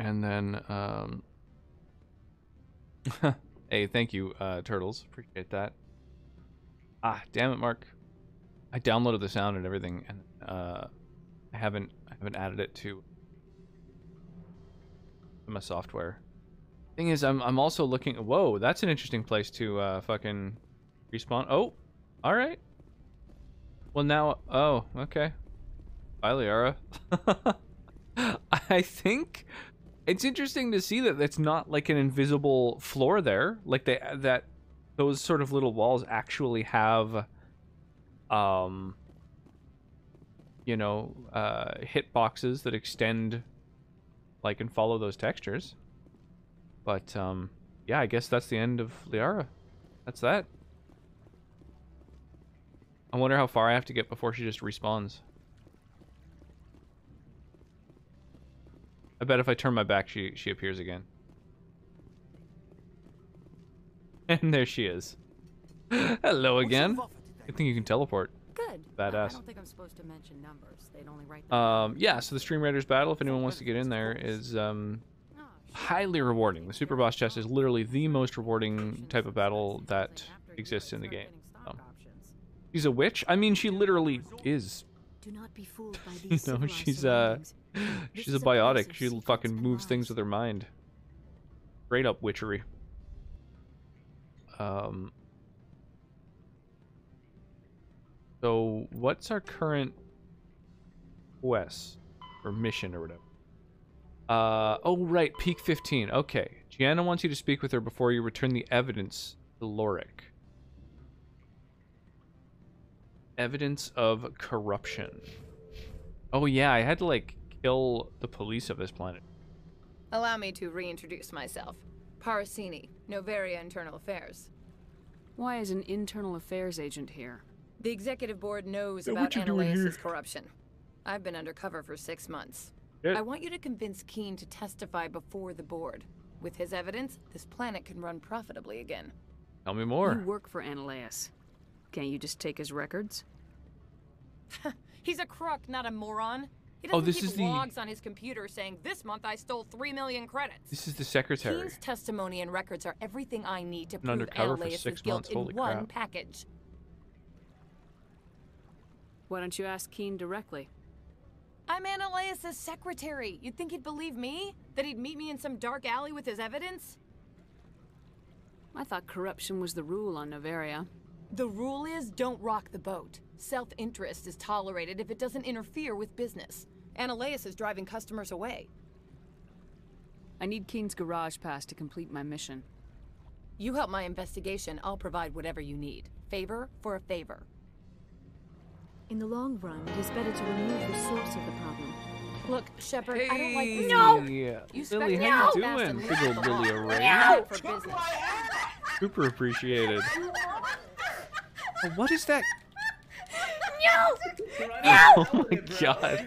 And then, hey, thank you, Turtles. Appreciate that. Ah, damn it, Mark. I downloaded the sound and everything, and I haven't added it to my software. Thing is, I'm also looking. Whoa, that's an interesting place to fucking respawn. Oh, all right. Well now, oh, okay. Bye, Liara. I think it's interesting to see that it's not like an invisible floor there. Like that those sort of little walls actually have, you know, hit boxes that extend, like, and follow those textures. But yeah, I guess that's the end of Liara. That's that. I wonder how far I have to get before she just respawns. I bet if I turn my back, she appears again. And there she is. Hello again. I think you can teleport. Good. Badass. I don't think I'm supposed to mention numbers. They'd only write them Yeah, so the Stream Raiders battle, if anyone wants to get in there, is highly rewarding. The Super Boss chest is literally the most rewarding type of battle that exists in the game. She's a witch? I mean, she literally is. Do not be fooled by You these know, she's a biotic. She fucking moves things with her mind. Straight up witchery. So what's our current quest or mission or whatever? Oh right, Peak 15. Okay, Gianna wants you to speak with her before you return the evidence to Lorik. Evidence of corruption. Oh yeah, I had to like kill the police of this planet. Allow me to reintroduce myself. Parasini, Noveria Internal Affairs. Why is an internal affairs agent here? The executive board knows Yeah, about what you doing here? Annalaeus' corruption. I've been undercover for 6 months. Yeah. I want you to convince Keen to testify before the board. With his evidence, this planet can run profitably again. Tell me more. You work for Annalaeus. Can't you just take his records? He's a crook, not a moron. He Oh, doesn't this keep is the- logs on his computer saying, this month I stole 3 million credits. This is the secretary. Keen's testimony and records are everything I need to Been prove undercover for Annalaeus' 6 guilt months, in holy one crap. package. Why don't you ask Keen directly? I'm Annalaeus' secretary. You'd think he'd believe me? That he'd meet me in some dark alley with his evidence? I thought corruption was the rule on Noveria. The rule is don't rock the boat. Self-interest is tolerated if it doesn't interfere with business. Annalaeus is driving customers away. I need Keen's garage pass to complete my mission. You help my investigation, I'll provide whatever you need. Favor for a favor. In the long run, it is better to remove the source of the problem. Look, Shepard, I don't like this. You Lily, spec how you me out fast doing? and Big leave old the Lily law. array. I'm for business. Super appreciated. Oh, what is that? Oh my god.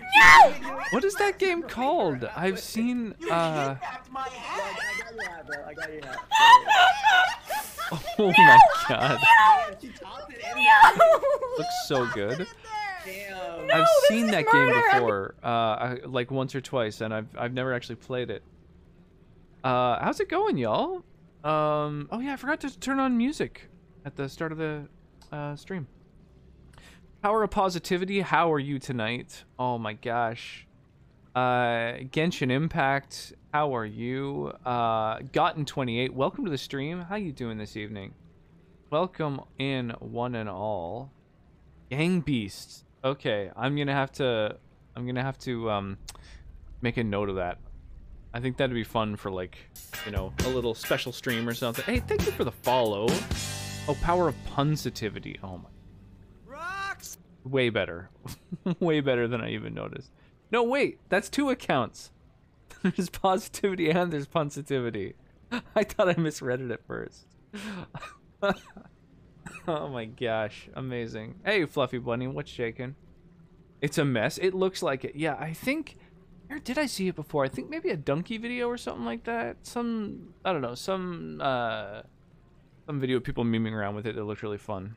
What is that game called? I've seen Oh my god. Looks so good. I've seen that game before, like once or twice, and I've never actually played it. How's it going, y'all? Oh yeah, I forgot to turn on music at the start of the stream. Power of Positivity, how are you tonight? Oh my gosh. Genshin Impact, how are you? Gotten28, welcome to the stream. How you doing this evening? Welcome in, one and all. Gang Beasts. Okay, I'm gonna have to make a note of that. I think that'd be fun for, like, you know, a little special stream or something. Hey, thank you for the follow. Oh, Power of Punsitivity. Oh my. Rocks! Way better. Way better than I even noticed. No, wait, that's 2 accounts. There's Positivity and there's Punsitivity. I thought I misread it at first. Oh my gosh, amazing. Hey, Fluffy Bunny, what's shaking? It's a mess. It looks like it. Yeah, I think... Where did I see it before? I think maybe a Donkey video or something like that. I don't know, some video of people memeing around with it that looked really fun.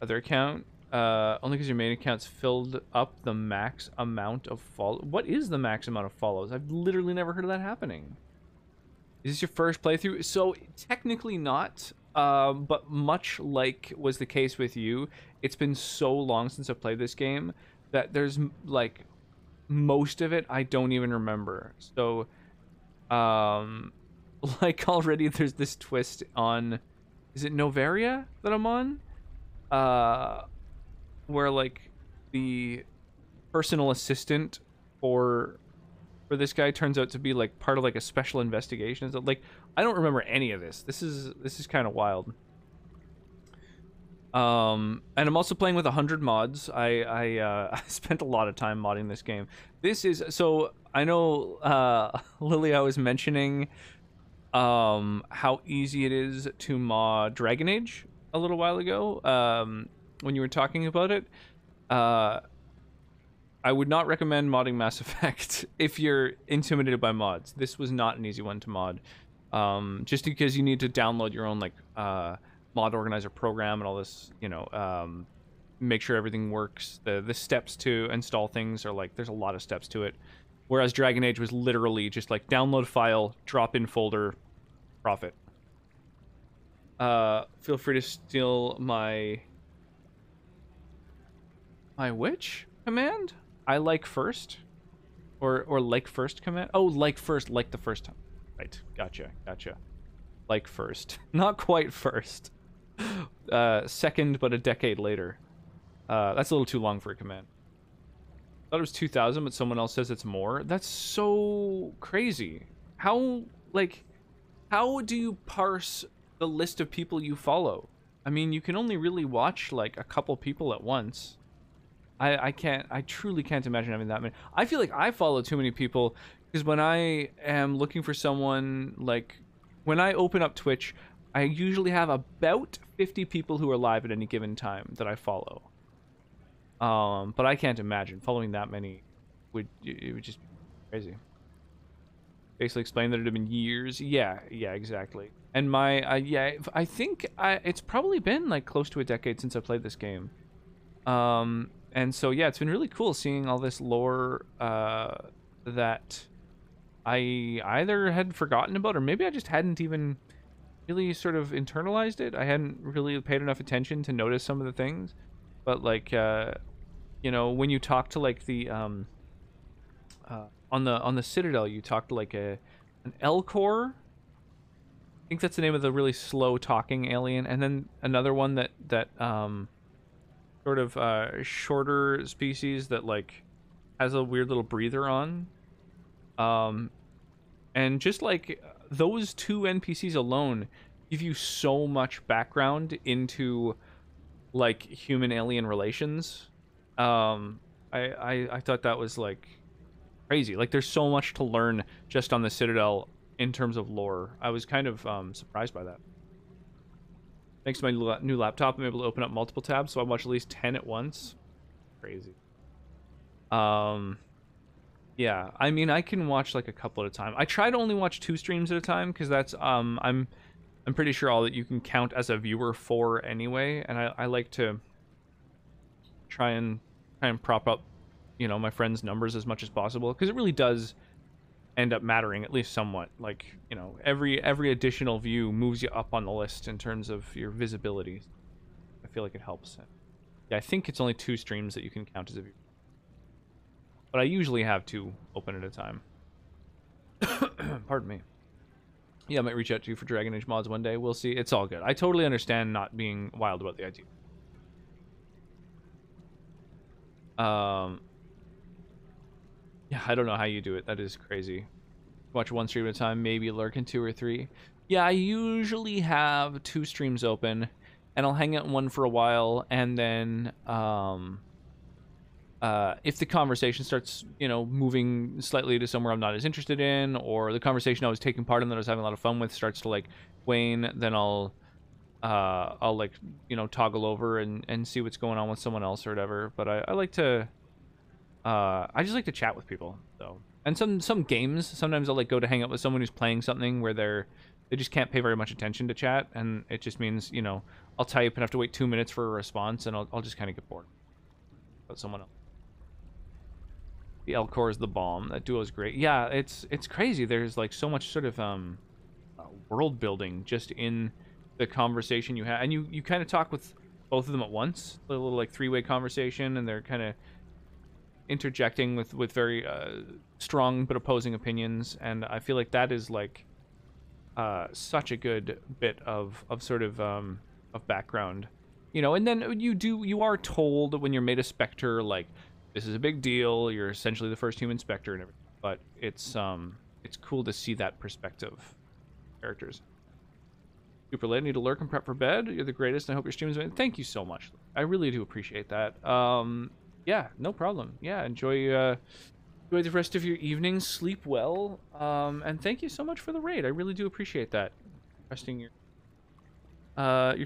Other account, Only because your main account's filled up the max amount of follow. What is the max amount of follows? I've literally never heard of that happening. Is this your first playthrough? So technically not, but much like was the case with you, it's been so long since I've played this game that there's like most of it I don't even remember. So, like already there's this twist on, is it Novaria that I'm on? Where like the personal assistant for this guy turns out to be like part of like a special investigation. So, like, I don't remember any of this. This is kind of wild. And I'm also playing with 100 mods. I spent a lot of time modding this game. This is, so I know Lilia was mentioning how easy it is to mod Dragon Age a little while ago, when you were talking about it. I would not recommend modding Mass Effect if you're intimidated by mods. This was not an easy one to mod, just because you need to download your own like mod organizer program and all this, you know, make sure everything works. The steps to install things are like, there's a lot of steps to it, whereas Dragon Age was literally just like download file, drop in folder, profit. Feel free to steal my which command? I like first, or like first command. Oh, like first, like the first time. Right, gotcha. Like first, not quite first. Second, but a decade later. That's a little too long for a command. Thought it was 2000, but someone else says it's more. That's so crazy. How do you parse the list of people you follow? I mean, you can only really watch like a couple people at once. I truly can't imagine having that many. I feel like I follow too many people, because when I am looking for someone, like when I open up Twitch, I usually have about 50 people who are live at any given time that I follow. But I can't imagine following that many. It would just be crazy. Basically explain that it had been years. Yeah, exactly. And my I think it's probably been like close to a decade since I played this game. And so, yeah, it's been really cool seeing all this lore that I either had forgotten about, or maybe I just hadn't even really sort of internalized it. I hadn't really paid enough attention to notice some of the things. But, like, you know, when you talk to, like, the, on the Citadel, you talk to, like, an Elcor. I think that's the name of the really slow-talking alien. And then another one that sort of shorter species that like has a weird little breather on, and just like those two NPCs alone give you so much background into like human alien relations. I thought that was like crazy. Like there's so much to learn just on the Citadel in terms of lore. I was kind of surprised by that. Thanks to my new laptop, I'm able to open up multiple tabs, so I watch at least 10 at once. Crazy. Yeah, I mean, I can watch like a couple at a time. I try to only watch 2 streams at a time, because that's I'm pretty sure all that you can count as a viewer for anyway, and I like to try and prop up, you know, my friends' numbers as much as possible, because it really does end up mattering, at least somewhat. Like, you know, every additional view moves you up on the list in terms of your visibility. I feel like it helps. Yeah, I think it's only 2 streams that you can count as a view, but I usually have 2 open at a time. Pardon me. Yeah, I might reach out to you for Dragon Age mods one day. We'll see. It's all good. I totally understand not being wild about the idea. Yeah, I don't know how you do it. That is crazy. Watch 1 stream at a time, maybe lurk in 2 or 3. Yeah, I usually have 2 streams open, and I'll hang out in one for a while, and then if the conversation starts, you know, moving slightly to somewhere I'm not as interested in, or the conversation I was taking part in that I was having a lot of fun with starts to like wane, then I'll like, you know, toggle over and see what's going on with someone else or whatever. But I like to I just like to chat with people, though. And some games, sometimes I'll like go to hang out with someone who's playing something where they're they just can't pay very much attention to chat, and it just means, you know, I'll type and have to wait 2 minutes for a response, and I'll just kind of get bored. But someone else. The Elcor is the bomb. That duo is great. Yeah, it's crazy. There's like so much sort of world building just in the conversation you have, and you kind of talk with both of them at once. A little like three-way conversation, and they're kind of interjecting with very strong but opposing opinions, and I feel like that is like such a good bit of sort of background, you know. And then you are told when you're made a Spectre, like, this is a big deal, you're essentially the first human Spectre and everything, but it's cool to see that perspective. Characters. Super late, need to lurk and prep for bed. You're the greatest, and I hope your stream is amazing. Thank you so much. I really do appreciate that. Yeah, no problem. Yeah, enjoy the rest of your evening. Sleep well. And thank you so much for the raid. I really do appreciate that. Resting your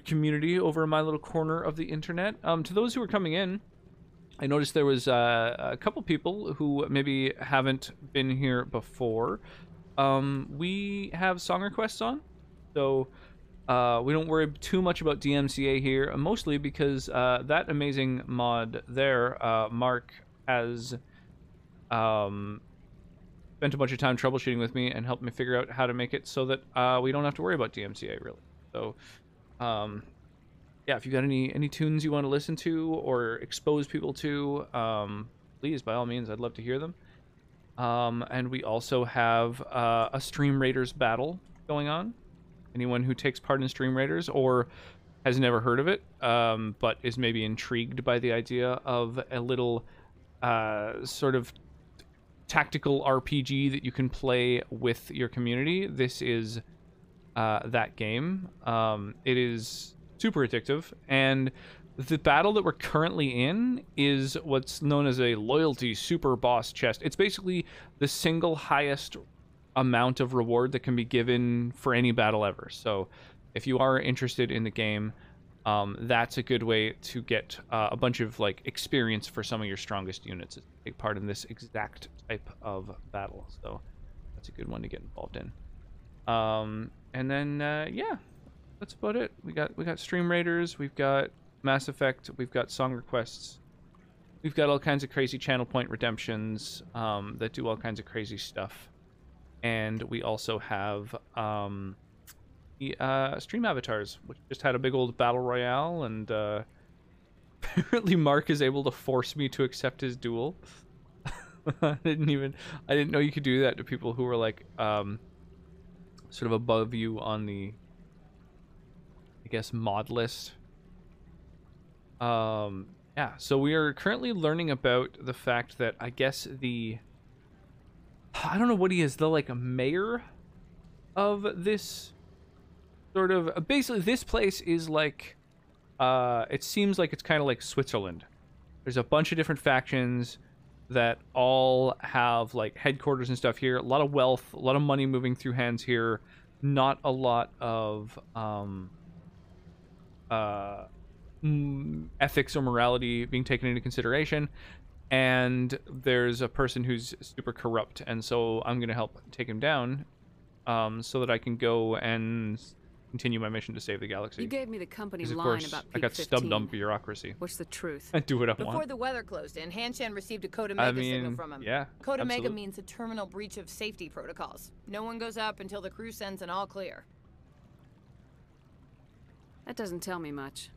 community over in my little corner of the internet. To those who are coming in, I noticed there was a couple people who maybe haven't been here before. We have song requests on, so we don't worry too much about DMCA here, mostly because that amazing mod there, Mark, has spent a bunch of time troubleshooting with me and helped me figure out how to make it so that we don't have to worry about DMCA, really. So, yeah, if you got any tunes you want to listen to or expose people to, please, by all means, I'd love to hear them. And we also have a Stream Raiders battle going on. Anyone who takes part in Stream Raiders or has never heard of it, but is maybe intrigued by the idea of a little sort of tactical RPG that you can play with your community, this is that game. It is super addictive, and the battle that we're currently in is what's known as a loyalty super boss chest. It's basically the single highest amount of reward that can be given for any battle ever. So if you are interested in the game, that's a good way to get a bunch of like experience for some of your strongest units to take part in this exact type of battle. So that's a good one to get involved in. And then yeah, that's about it. We got Stream Raiders, we've got Mass Effect, we've got song requests, we've got all kinds of crazy channel point redemptions that do all kinds of crazy stuff, and we also have the stream avatars, which just had a big old battle royale, and apparently Mark is able to force me to accept his duel. I didn't know you could do that to people who were like sort of above you on the, I guess, mod list. Yeah, so we are currently learning about the fact that I guess I don't know what he is, the like mayor of this sort of, basically this place is like, it seems like it's kind of like Switzerland. There's a bunch of different factions that all have like headquarters and stuff here. A lot of wealth, a lot of money moving through hands here. Not a lot of ethics or morality being taken into consideration. And there's a person who's super corrupt, and so I'm gonna help take him down, so that I can go and continue my mission to save the galaxy. You gave me the company Because, of line course, about I got 15. stubbed on bureaucracy. What's the truth? I do what I Before want. the weather closed in, Hanshan received a Code Omega signal from him. Yeah, Code Omega absolutely. means a terminal breach of safety protocols. No one goes up until the crew sends an all clear. That doesn't tell me much.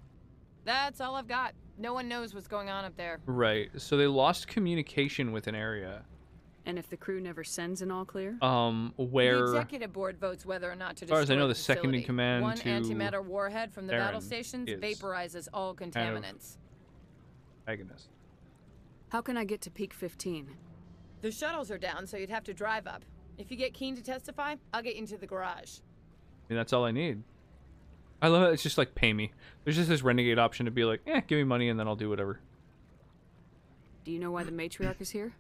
That's all I've got. No one knows what's going on up there. Right. So they lost communication with an area. And if the crew never sends an all clear? Where, The executive board votes whether or not to destroy as far as I know, the facility. second in command One to antimatter warhead from the battle Theron stations is vaporizes all contaminants. Agnes. How can I get to Peak 15? The shuttles are down, so you'd have to drive up. If you get keen to testify, I'll get you into the garage. I mean, that's all I need. I love it. It's just like, pay me. There's just this renegade option to be like, give me money and then I'll do whatever. Do you know why the matriarch is here?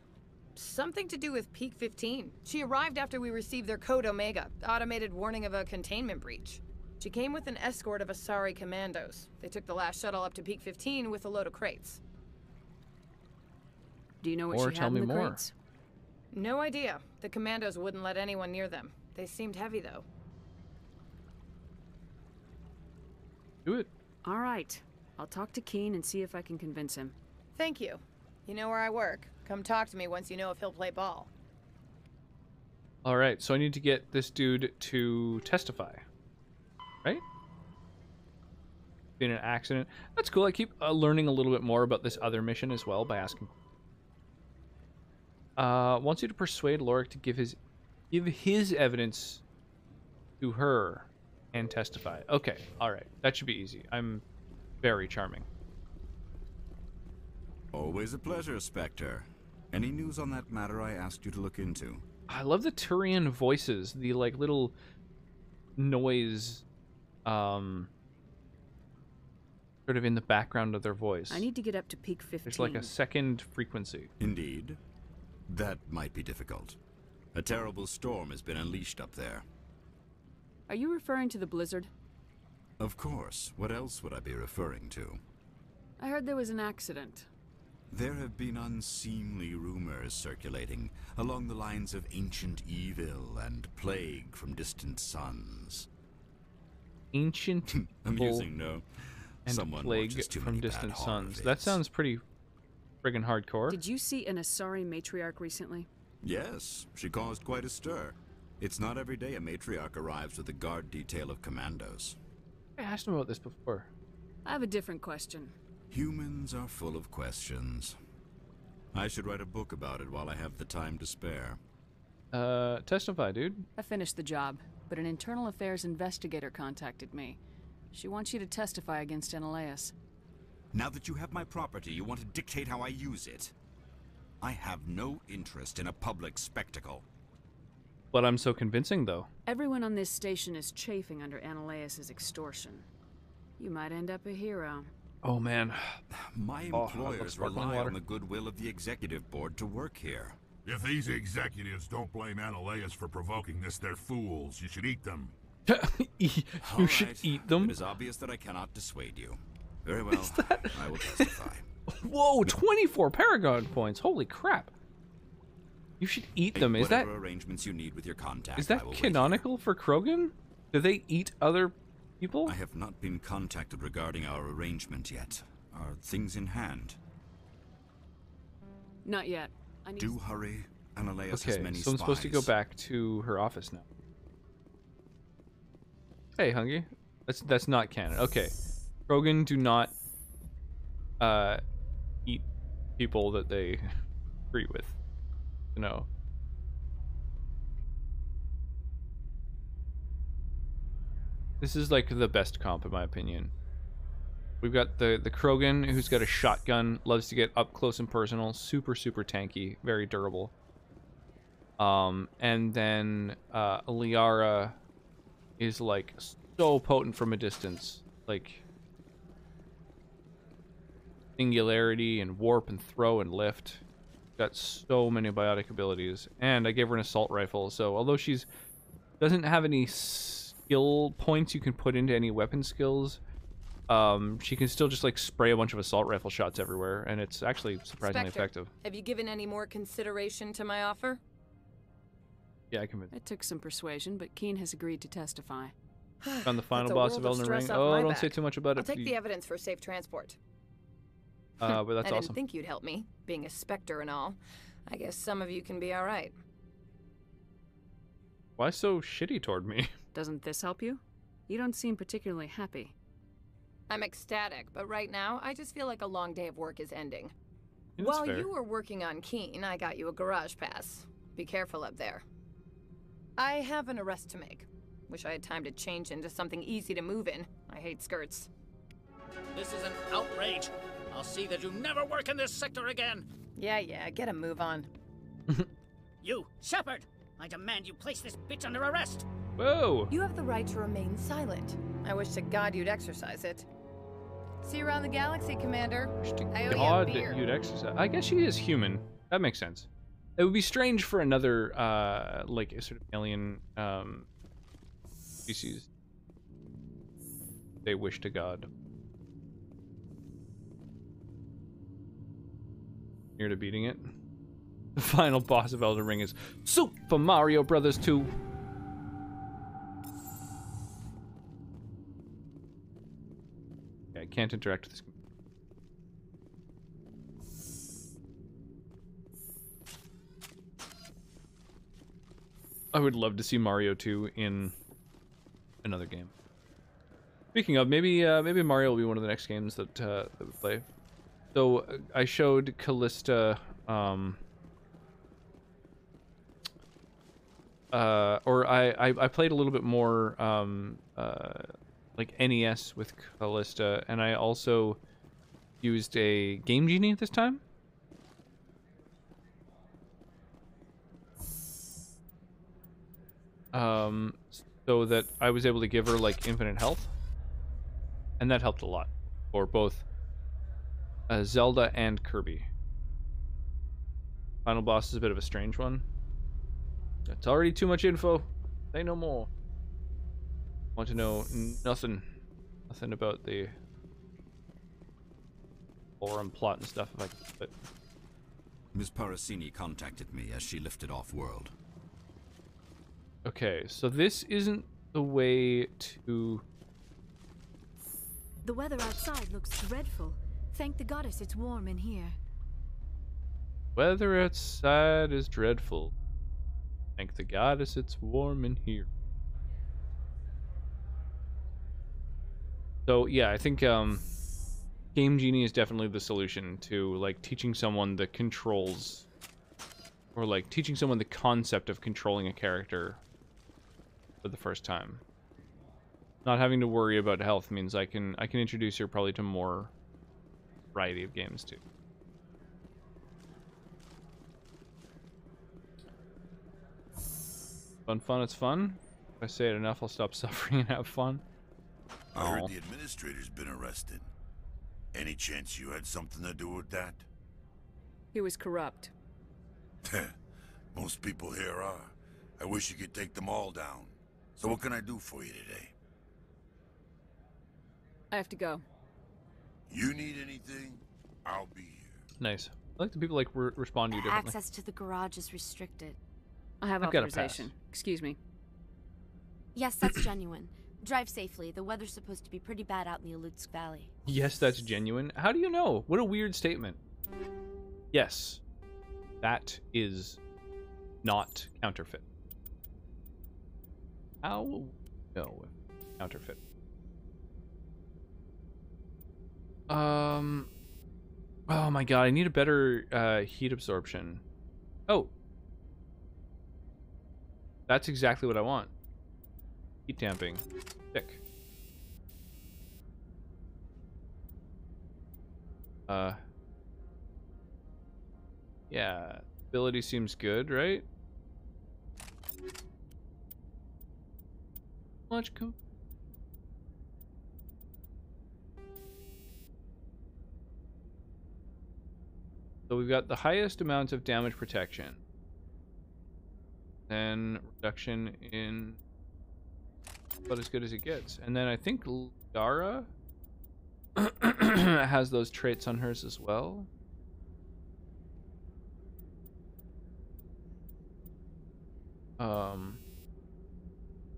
Something to do with Peak 15. She arrived after we received their Code Omega, automated warning of a containment breach. She came with an escort of Asari commandos. They took the last shuttle up to Peak 15 with a load of crates. Do you know what Or she tell had me in the more. crates? No idea. The commandos wouldn't let anyone near them. They seemed heavy, though. Do it. All right. I'll talk to Keen and see if I can convince him. Thank you. You know where I work. Come talk to me once you know if he'll play ball. All right, so I need to get this dude to testify. Right? Been an accident. That's cool. I keep learning a little bit more about this other mission as well by asking. Wants you to persuade Lorik to give his evidence to her and testify. Okay, all right. That should be easy. I'm very charming. Always a pleasure, Spectre. Any news on that matter I asked you to look into? I love the Turian voices, the like little noise sort of in the background of their voice. I need to get up to peak 15. There's like a second frequency. Indeed. That might be difficult. A terrible storm has been unleashed up there. Are you referring to the blizzard? Of course. What else would I be referring to? I heard there was an accident. There have been unseemly rumors circulating along the lines of ancient evil and plague from distant suns. Ancient Amusing, no? and Someone plague watches too from many bad distant horror suns. vids. That sounds pretty friggin' hardcore. Did you see an Asari matriarch recently? Yes, she caused quite a stir. It's not every day a matriarch arrives with a guard detail of commandos. I asked him about this before. I have a different question. Humans are full of questions. I should write a book about it while I have the time to spare. Testify, dude. I finished the job, but an internal affairs investigator contacted me. She wants you to testify against Analeas. Now that you have my property, you want to dictate how I use it. I have no interest in a public spectacle. But I'm so convincing, though. Everyone on this station is chafing under Analeas' extortion. You might end up a hero. Oh, man. My I love employers sparkling rely water. on the goodwill of the executive board to work here. If these executives don't blame Analeas for provoking this, they're fools. You should eat them. You All should right. eat them. It is obvious that I cannot dissuade you. Very well, I will testify. Whoa, 24 Paragon points. Holy crap. You should eat them. Is that Whatever arrangements you need with your contact, is I that will wait canonical for Krogan? Do they eat other people? here. I have not been contacted regarding our arrangement yet. Are things in hand? Not yet. I need Do hurry. Analeas has Okay, many so I'm supposed to go spies. back to her office now. Hey, Hungy. That's not canon. Okay. Krogan do not eat people that they agree with. No. This is like the best comp in my opinion. We've got the Krogan who's got a shotgun, loves to get up close and personal, super tanky, very durable. And then Liara is like so potent from a distance, like singularity and warp and throw and lift. Got so many biotic abilities, and I gave her an assault rifle. So although she's doesn't have any skill points you can put into any weapon skills, she can still just like spray a bunch of assault rifle shots everywhere, and it's actually surprisingly Spectre, effective. have you given any more consideration to my offer? Yeah, I can. It took some persuasion, but Keen has agreed to testify. On the final That's a boss world of Elden stress Ring. off Oh, my don't say back. too much about I'll it. take the evidence for safe transport. But that's I didn't awesome. think you'd help me, being a Spectre and all. I guess some of you can be alright. Why so shitty toward me? Doesn't this help you? You don't seem particularly happy. I'm ecstatic, but right now, I just feel like a long day of work is ending. Yeah, that's While fair. you were working on Keen, I got you a garage pass. Be careful up there. I have an arrest to make. Wish I had time to change into something easy to move in. I hate skirts. This is an outrage. I'll see that you never work in this sector again. Yeah, get a move on. You, Shepard! I demand you place this bitch under arrest. Whoa! You have the right to remain silent. I wish to God you'd exercise it. See you around the galaxy, Commander. I owe you a God, beer. you'd exercise. I guess she is human. That makes sense. It would be strange for another, like, sort of alien, species. They wish to God. Near to beating it. The final boss of Elden Ring is Super Mario Brothers 2. can't interact with this. I would love to see Mario 2 in another game. Speaking of, maybe Mario will be one of the next games that we play. So I showed Callista, or I played a little bit more like NES with Callista, and I also used a Game Genie this time. So that I was able to give her like infinite health, and that helped a lot for both Zelda and Kirby. Final boss is a bit of a strange one. It's already too much info. Say no more. Want to know nothing about the forum plot and stuff. If I could, but Ms. Parasini contacted me as she lifted off-world. okay, so this isn't the way to... The weather outside looks dreadful. Thank the goddess it's warm in here. Weather outside is dreadful. Thank the goddess it's warm in here. So yeah, I think Game Genie is definitely the solution to like teaching someone the controls, or like teaching someone the concept of controlling a character for the first time. Not having to worry about health means I can introduce her probably to more variety of games too. Fun, it's fun. If I say it enough, I'll stop suffering and have fun. I heard the administrator's been arrested. Any chance you had something to do with that? He was corrupt. Most people here are. I wish you could take them all down. So what can I do for you today? I have to go. You need anything? I'll be here. Nice. I like the people like respond to you differently. Access to the garage is restricted. I have I've got a pass. authorization. Excuse me. Yes, that's genuine. Drive safely. The weather's supposed to be pretty bad out in the Alutsk Valley. Yes, that's genuine. How do you know? What a weird statement. Yes, that is not counterfeit. How will we know if counterfeit? Oh my god, I need a better heat absorption. Oh. That's exactly what I want. Heat damping. Sick. Yeah. Ability seems good, right? Much So we've got the highest amount of damage protection. Then reduction in about as good as it gets. And then I think Lara has those traits on hers as well.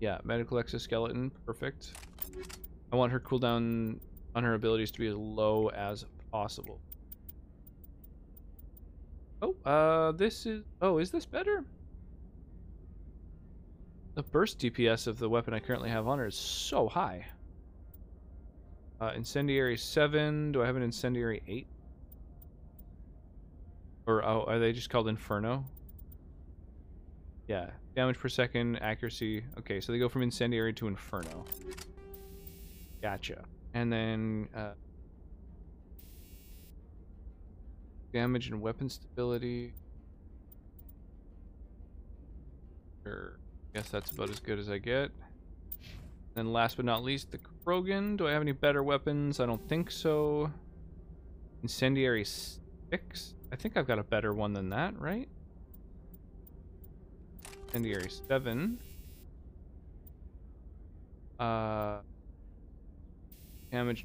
Yeah, medical exoskeleton, perfect. I want her cooldown on her abilities to be as low as possible. Oh, this is... Oh, is this better? The burst DPS of the weapon I currently have on her is so high. Incendiary 7. Do I have an Incendiary 8? Or, oh, are they just called Inferno? Yeah. Damage per second, accuracy. Okay, so they go from Incendiary to Inferno. Gotcha. And then, damage and weapon stability. Sure. Guess that's about as good as I get. Then last but not least, the Krogan. Do I have any better weapons? I don't think so. Incendiary 6. I think I've got a better one than that, right? Incendiary 7. Damage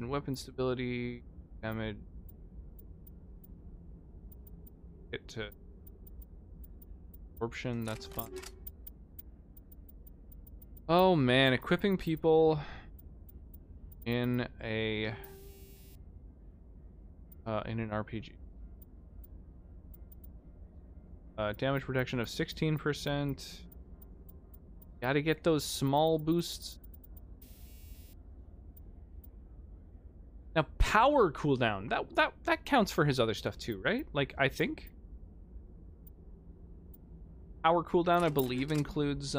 and weapon stability. Damage. Get to absorption, that's fun. Oh man, equipping people in a in an RPG. Damage protection of 16%. Gotta get those small boosts. Now, power cooldown. That counts for his other stuff too, right? Like, I think. Power cooldown, I believe, includes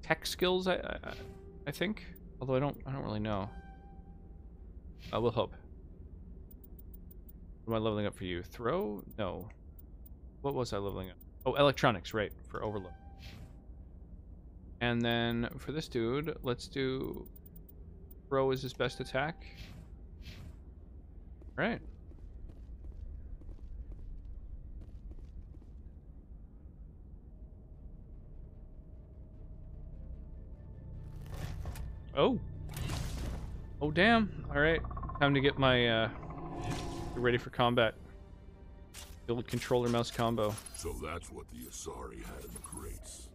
tech skills. I think, although I don't really know. We'll hope. What am I leveling up for you? Throw? No. What was I leveling up? Oh, electronics, right, for overload. And then for this dude, let's do throw is his best attack. Right. Oh. Oh, damn. All right. Time to get my, get ready for combat. Build controller mouse combo. So that's what the Asari had in the crates.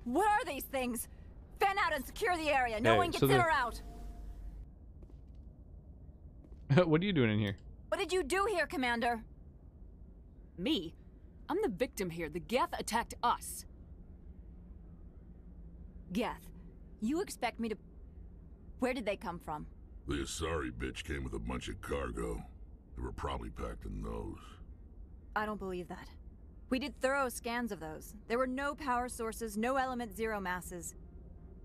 What are these things? Fan out and secure the area. No one gets in or out. What are you doing in here? What did you do here, Commander? Me? I'm the victim here. The Geth attacked us. Geth, you expect me to... Where did they come from? The Asari bitch came with a bunch of cargo. They were probably packed in those. I don't believe that. We did thorough scans of those. There were no power sources, no element zero masses.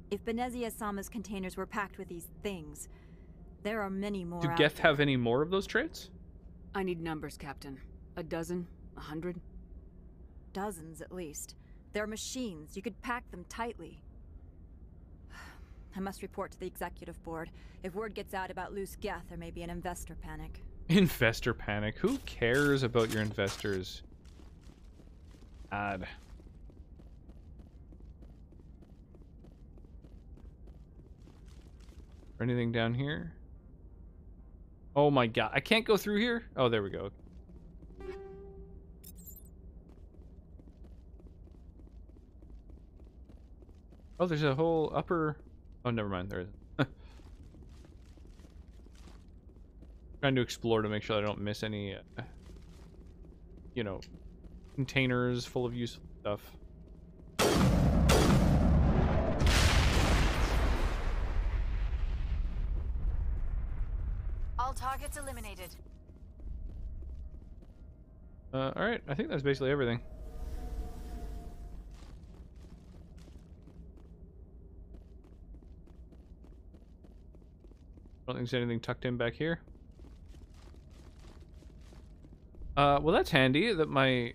If Benezia Sama's containers were packed with these things, there are many more. Do Geth have any more of those traits? I need numbers, Captain. A dozen? 100? Dozens, at least. They're machines. You could pack them tightly. I must report to the executive board. If word gets out about loose Geth, there may be an investor panic. Investor panic? Who cares about your investors? Odd. Anything down here? Oh my god, I can't go through here? Oh, there we go. Oh, there's a whole upper... Oh, never mind, there isn't. Trying to explore to make sure I don't miss any, you know, containers full of useful stuff. All targets eliminated. Alright, I think that's basically everything. I don't think there's anything tucked in back here. Well, that's handy that my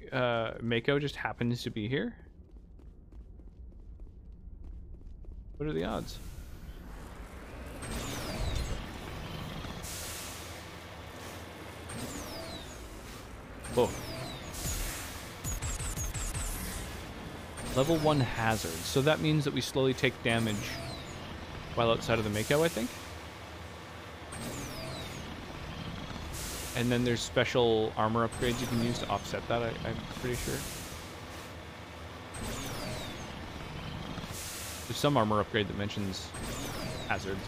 Mako just happens to be here. What are the odds? Whoa. Level 1 hazard. So that means that we slowly take damage while outside of the Mako, I think. And then there's special armor upgrades you can use to offset that, I'm pretty sure. There's some armor upgrade that mentions hazards.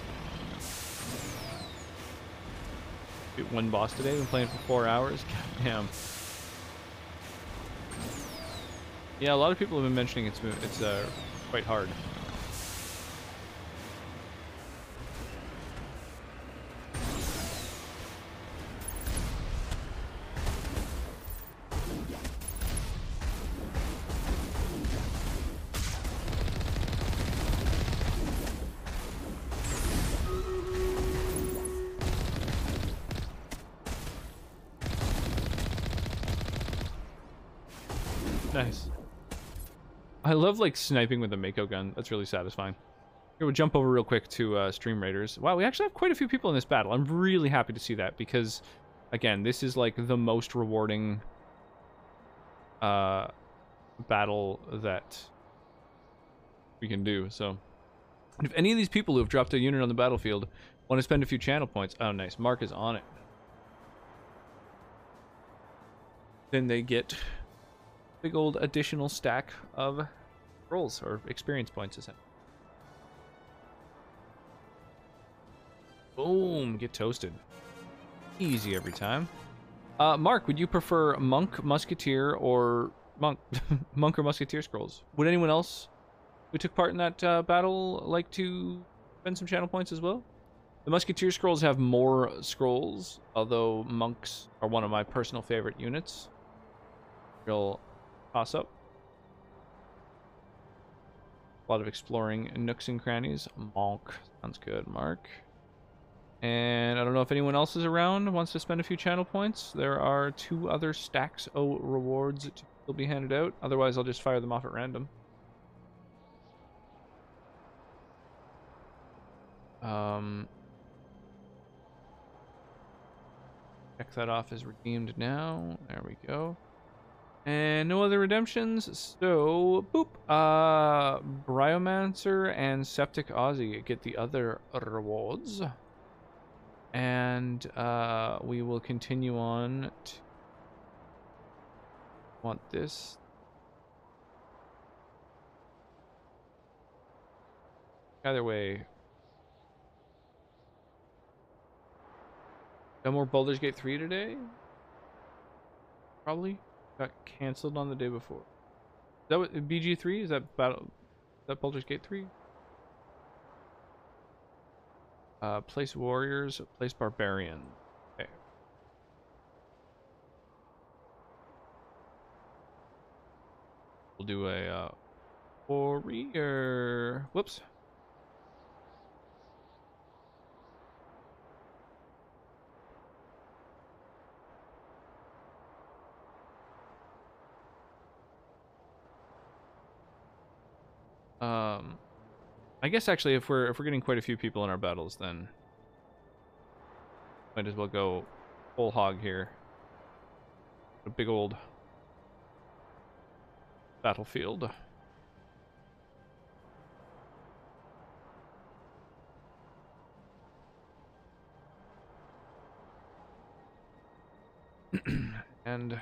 Beat one boss today, been playing for 4 hours. God damn. Yeah, a lot of people have been mentioning it's quite hard. Nice. I love like sniping with a Mako gun. That's really satisfying. Here, we'll jump over real quick to Stream Raiders. Wow, we actually have quite a few people in this battle. I'm really happy to see that because again, this is like the most rewarding battle that we can do. So if any of these people who have dropped a unit on the battlefield want to spend a few channel points, oh nice, Mark is on it, then they get big old additional stack of rolls or experience points, essentially. Boom, get toasted. Easy every time. Mark, would you prefer monk, musketeer, or monk or musketeer scrolls? Would anyone else who took part in that battle like to spend some channel points as well? The musketeer scrolls have more scrolls, although monks are one of my personal favorite units. Real toss up. A lot of exploring nooks and crannies. Monk sounds good, Mark. And I don't know if anyone else is around, wants to spend a few channel points. There are 2 other stacks of rewards that will be handed out. Otherwise, I'll just fire them off at random. Check that off as redeemed now. There we go. And no other redemptions, so boop. Bryomancer and Septic Aussie get the other rewards. And we will continue on to want this. Either way. No more Baldur's Gate 3 today? Probably. Got canceled on the day before. Is that what BG3? Is that battle? Is that Baldur's Gate 3? Place warriors, place barbarian. Okay. We'll do a warrior. Whoops. I guess actually if we're getting quite a few people in our battles, then might as well go whole hog here. A big old battlefield. And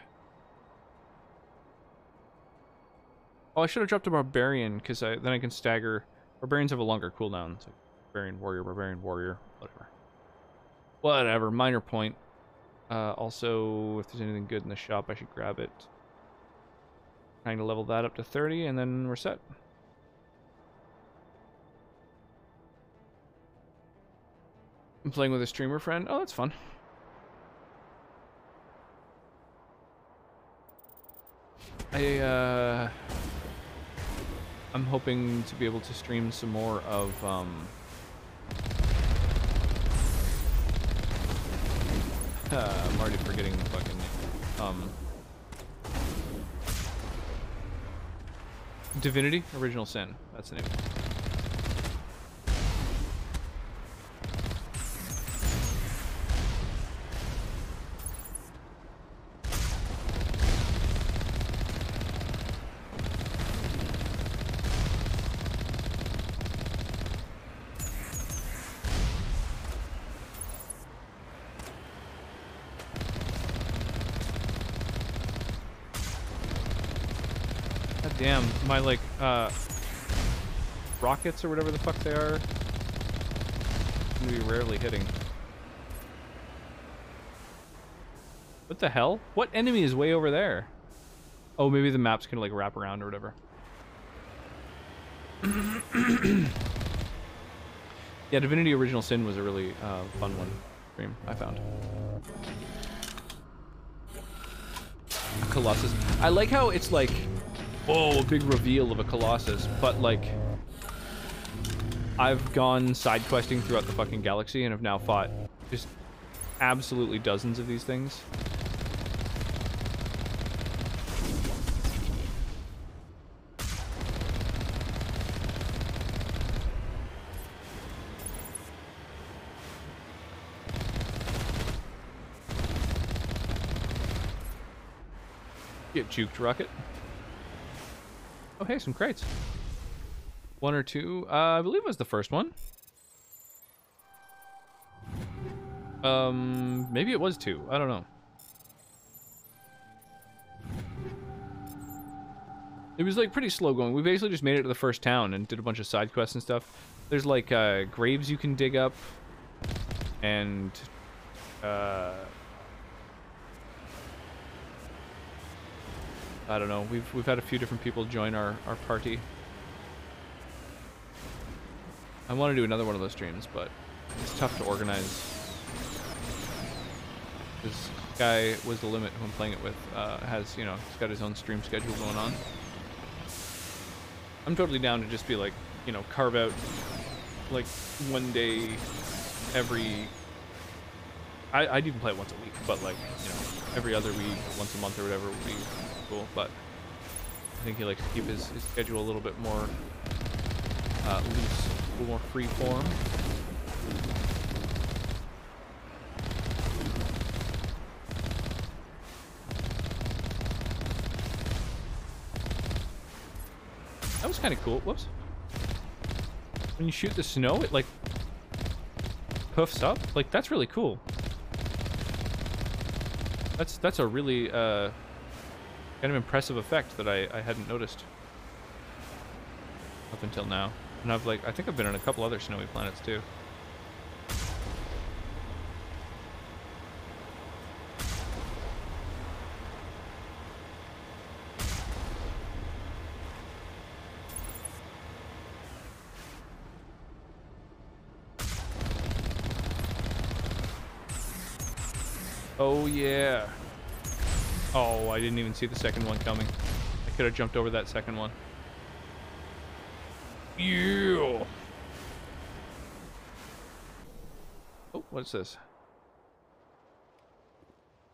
oh, I should have dropped a barbarian because then I can stagger. Barbarians have a longer cooldown. So barbarian, warrior, whatever. Minor point. Also, if there's anything good in the shop, I should grab it. Trying to level that up to 30, and then we're set. I'm playing with a streamer friend. Oh, that's fun. I'm hoping to be able to stream some more of I'm already forgetting the fucking Divinity Original Sin. That's the name. Damn, my like rockets or whatever the fuck they are seem to be rarely hitting. What the hell? What enemy is way over there? Oh, maybe the map's gonna like wrap around or whatever. Yeah, Divinity Original Sin was a really fun one stream, I found. Colossus. I like how it's like, whoa, a big reveal of a Colossus, but like I've gone side questing throughout the fucking galaxy and have now fought just absolutely dozens of these things. Get juked, Rocket. Oh, hey, some crates. 1 or 2. I believe it was the first one. Maybe it was 2. I don't know. It was like pretty slow going. We basically just made it to the first town and did a bunch of side quests and stuff. There's like graves you can dig up, and I don't know. We've had a few different people join our party. I want to do another one of those streams, but it's tough to organize. This guy was the limit who I'm playing it with. Has, you know, he's got his own stream schedule going on. I'm totally down to just be like, you know, carve out like one day every. I'd even play it once a week, but like, you know, every other week, once a month or whatever would be cool. But I think he likes to keep his schedule a little bit more loose, a little more free form. That was kind of cool. Whoops. When you shoot the snow, it like puffs up. Like, that's really cool. That's a really kind of impressive effect that I hadn't noticed up until now. And I think I've been on a couple other snowy planets too. Oh yeah. Oh, I didn't even see the second one coming. I could have jumped over that second one. Yeah. Oh, what's this?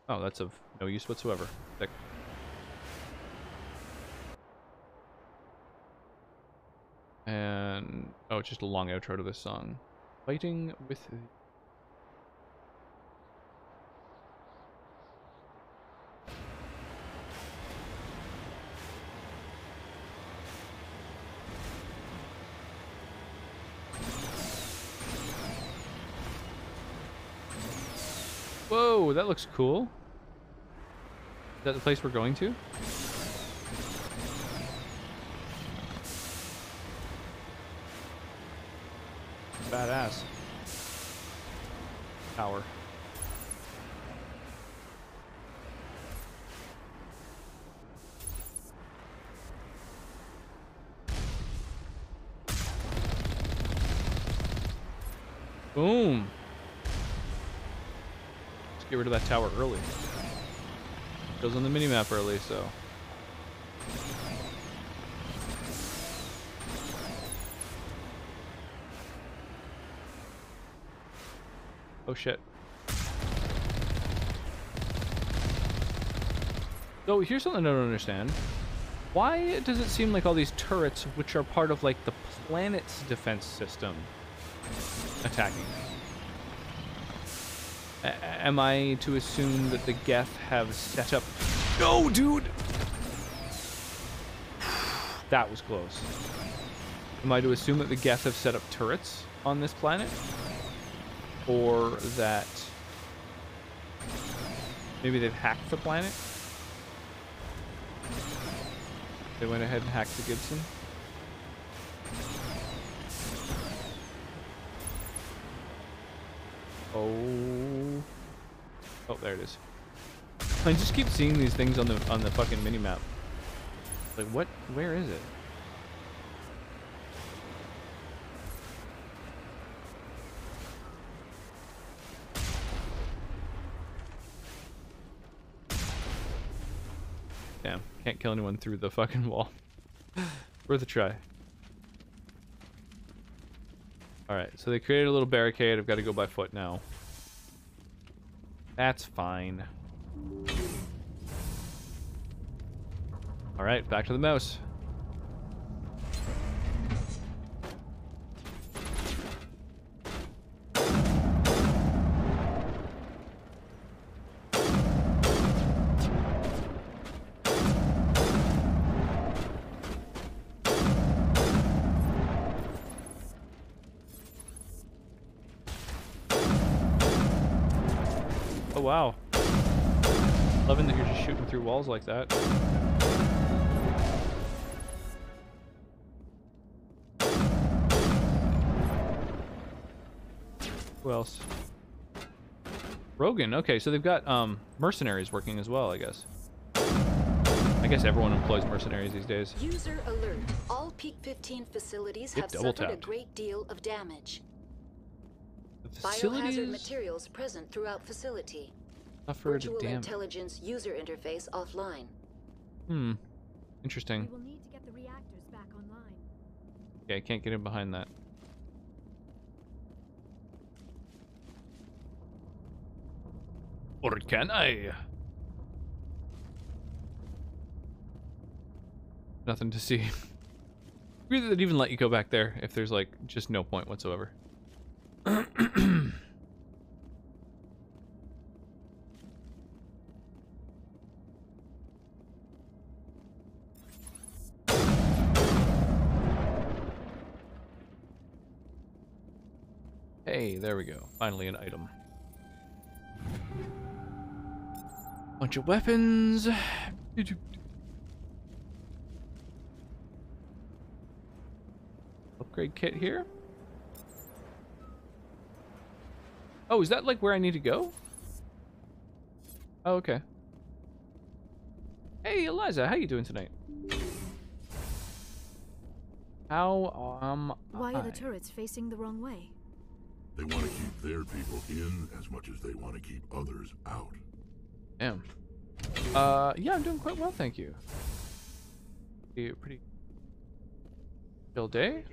Oh, that's of no use whatsoever. Sick. And oh, it's just a long outro to this song. Fighting with the Whoa, that looks cool. Is that the place we're going to? Badass. Tower. Boom. Get rid of that tower early. It goes on the minimap early, so. Oh shit. So here's something I don't understand. Why does it seem like all these turrets, which are part of like the planet's defense system, attacking? Am I to assume that the Geth have set up... No, dude! That was close. Am I to assume that the Geth have set up turrets on this planet? Or that... maybe they've hacked the planet? They went ahead and hacked the Gibson? Oh. Oh, there it is. I just keep seeing these things on the fucking minimap. Like, what? Where is it? Damn, can't kill anyone through the fucking wall. Worth a try. Alright, so they created a little barricade. I've got to go by foot now. That's fine. Alright, back to the mouse. wow. Loving that you're just shooting through walls like that. Who else? Rogan. Okay, so they've got mercenaries working as well, I guess. I guess everyone employs mercenaries these days. User alert. All Peak 15 facilities have suffered a great deal of damage. Biohazard materials present throughout facility. Virtual intelligence user interface offline. Hmm. Interesting. We will need to get the reactors back online. Okay, I can't get in behind that. Or can I? Nothing to see. Weird they'd even let you go back there if there's like just no point whatsoever. Hey, there we go. Finally an item. Bunch of weapons. Upgrade kit here. Oh, is that like where I need to go? Oh, okay. Hey, Eliza, how you doing tonight? How Why are the turrets facing the wrong way? They want to keep their people in as much as they want to keep others out. Damn. Yeah, I'm doing quite well, thank you. Pretty chill day.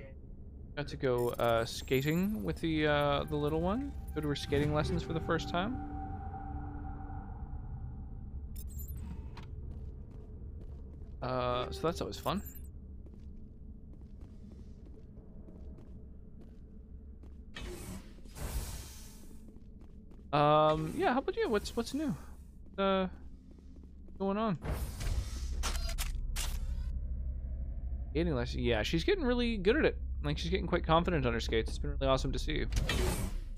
Got to go skating with the little one. Go to her skating lessons for the first time. So that's always fun. Yeah, how about you? What's new? What's going on? Skating lesson. Yeah, she's getting really good at it. Like, she's getting quite confident on her skates. It's been really awesome to see.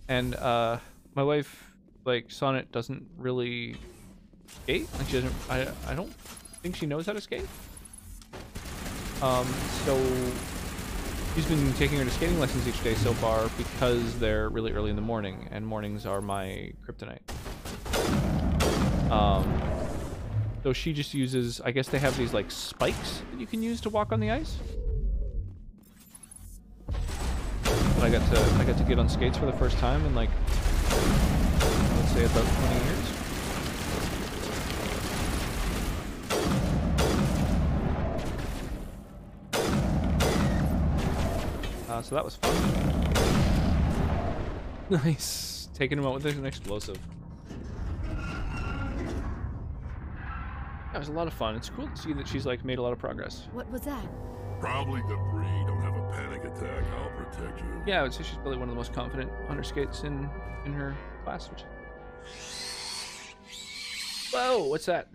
And my wife, like, Sonnet doesn't really skate. Like, she doesn't. I don't think she knows how to skate. So she's been taking her to skating lessons each day so far because they're really early in the morning, and mornings are my kryptonite. So she just uses, I guess they have these like spikes that you can use to walk on the ice. But I got to get on skates for the first time in like, let's say about 20 years. So that was fun. Nice. Taking him out with an explosive. That was a lot of fun. It's cool to see that she's like made a lot of progress. What was that? Probably debris. Don't have a panic attack. I'll protect you. Yeah, I would say she's probably one of the most confident on her skates in her class. Which... Whoa! What's that?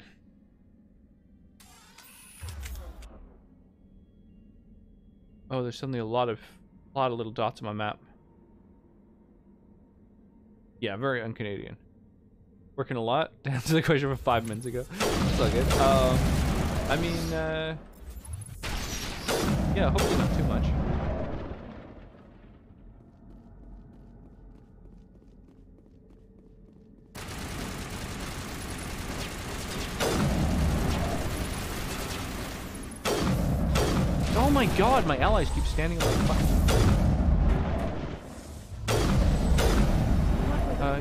Oh, there's suddenly a lot of little dots on my map. Yeah, very un-Canadian. Working a lot? To answer the question from 5 minutes ago. It's all good. I mean, yeah, hopefully not too much. Oh my god, my allies keep standing on the fucking...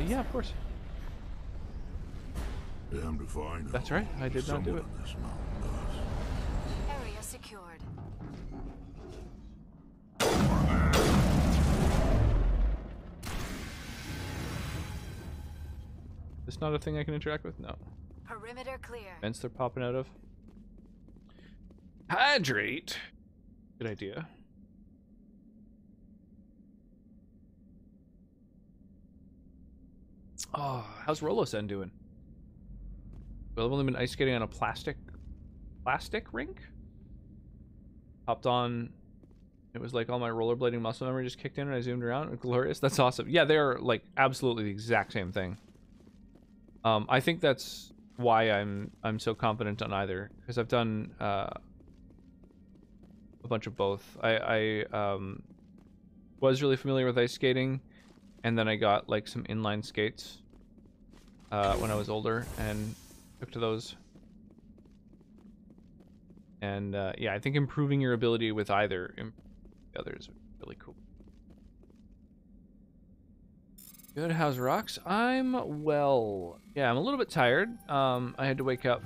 yeah, of course. Damned if I know. That's right, I did not do it. Area secured. This not a thing I can interact with? No. Perimeter clear. Vents they're popping out of. Hydrate. Good idea. Oh, how's Rolosen doing? Well, I've only been ice skating on a plastic rink. Hopped on. It was like all my rollerblading muscle memory just kicked in and I zoomed around. Glorious. That's awesome. Yeah, they're like absolutely the exact same thing. I think that's why I'm so confident on either, because I've done a bunch of both. I was really familiar with ice skating, and then I got like some inline skates when I was older and took to those. And yeah, I think improving your ability with either the other is really cool. Good, how's rocks? I'm well. Yeah, I'm a little bit tired. I had to wake up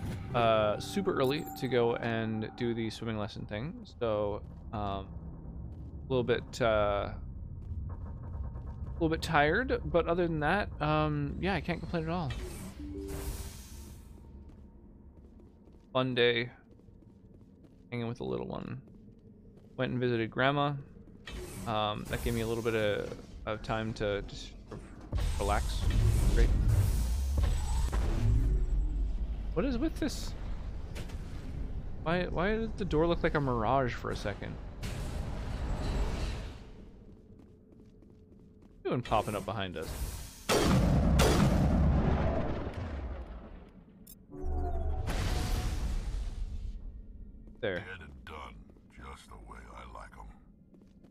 super early to go and do the swimming lesson thing, so a little bit tired. But other than that, yeah, I can't complain at all. Fun day, hanging with the little one. Went and visited grandma. That gave me a little bit of time to just relax. Great. What is with this? Why does the door look like a mirage for a second? What's doing popping up behind us? There. Dead and done, just the way I like them.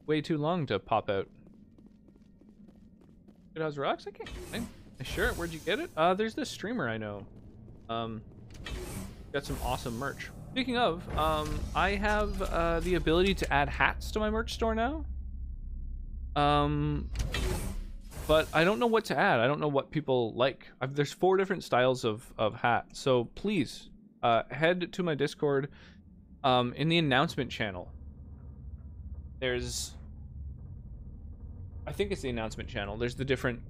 Way too long to pop out. Good, how's rocks? I can't complain. Sure, where'd you get it? There's this streamer I know. Got some awesome merch. Speaking of, I have the ability to add hats to my merch store now. But I don't know what to add. I don't know what people like. There's 4 different styles of hat. So please, head to my Discord. In the announcement channel, there's, I think it's the announcement channel. There's the different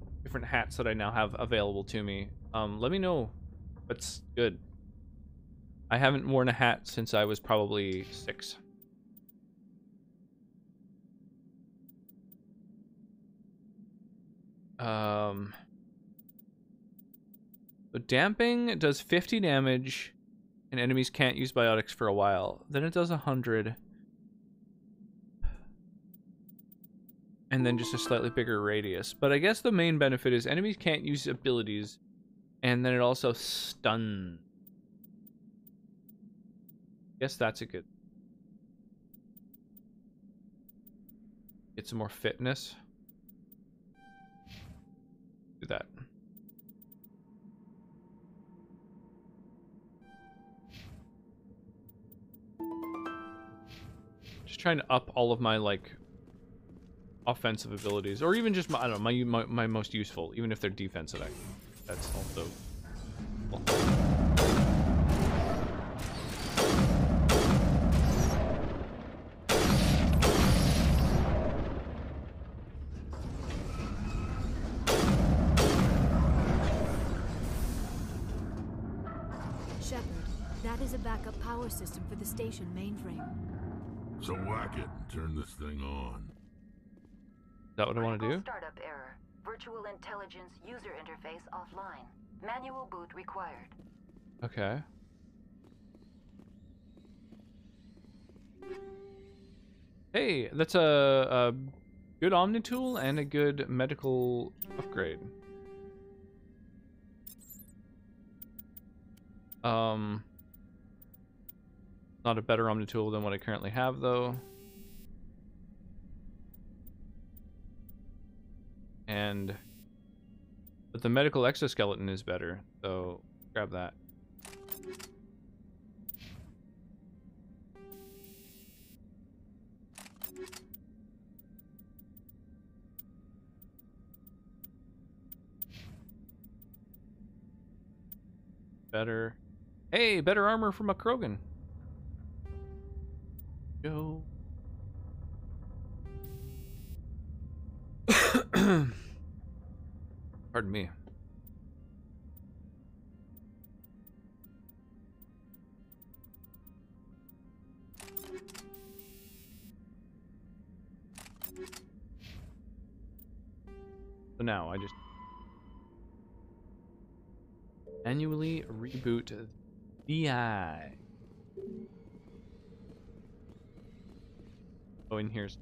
hats that I now have available to me. Let me know what's good. I haven't worn a hat since I was probably 6. So damping does 50 damage, and enemies can't use biotics for a while. Then it does 100. And then just a slightly bigger radius. But I guess the main benefit is enemies can't use abilities, and then it also stuns. Guess that's a good. Get some more fitness. Do that. Just trying to up all of my like offensive abilities, or even just my, I don't know, my most useful, even if they're defensive. That's also cool. Shepard, that is a backup power system for the station mainframe. So whack it and turn this thing on. Is that what I want to do? Startup error. Virtual intelligence user interface offline. Manual boot required. Okay. Hey, that's a good Omni tool and a good medical upgrade. Not a better Omni tool than what I currently have, though. But the medical exoskeleton is better, so grab that. Better. Hey, better armor from a Krogan. Go. Pardon me. So now I just annually reboot VI. Oh, and here's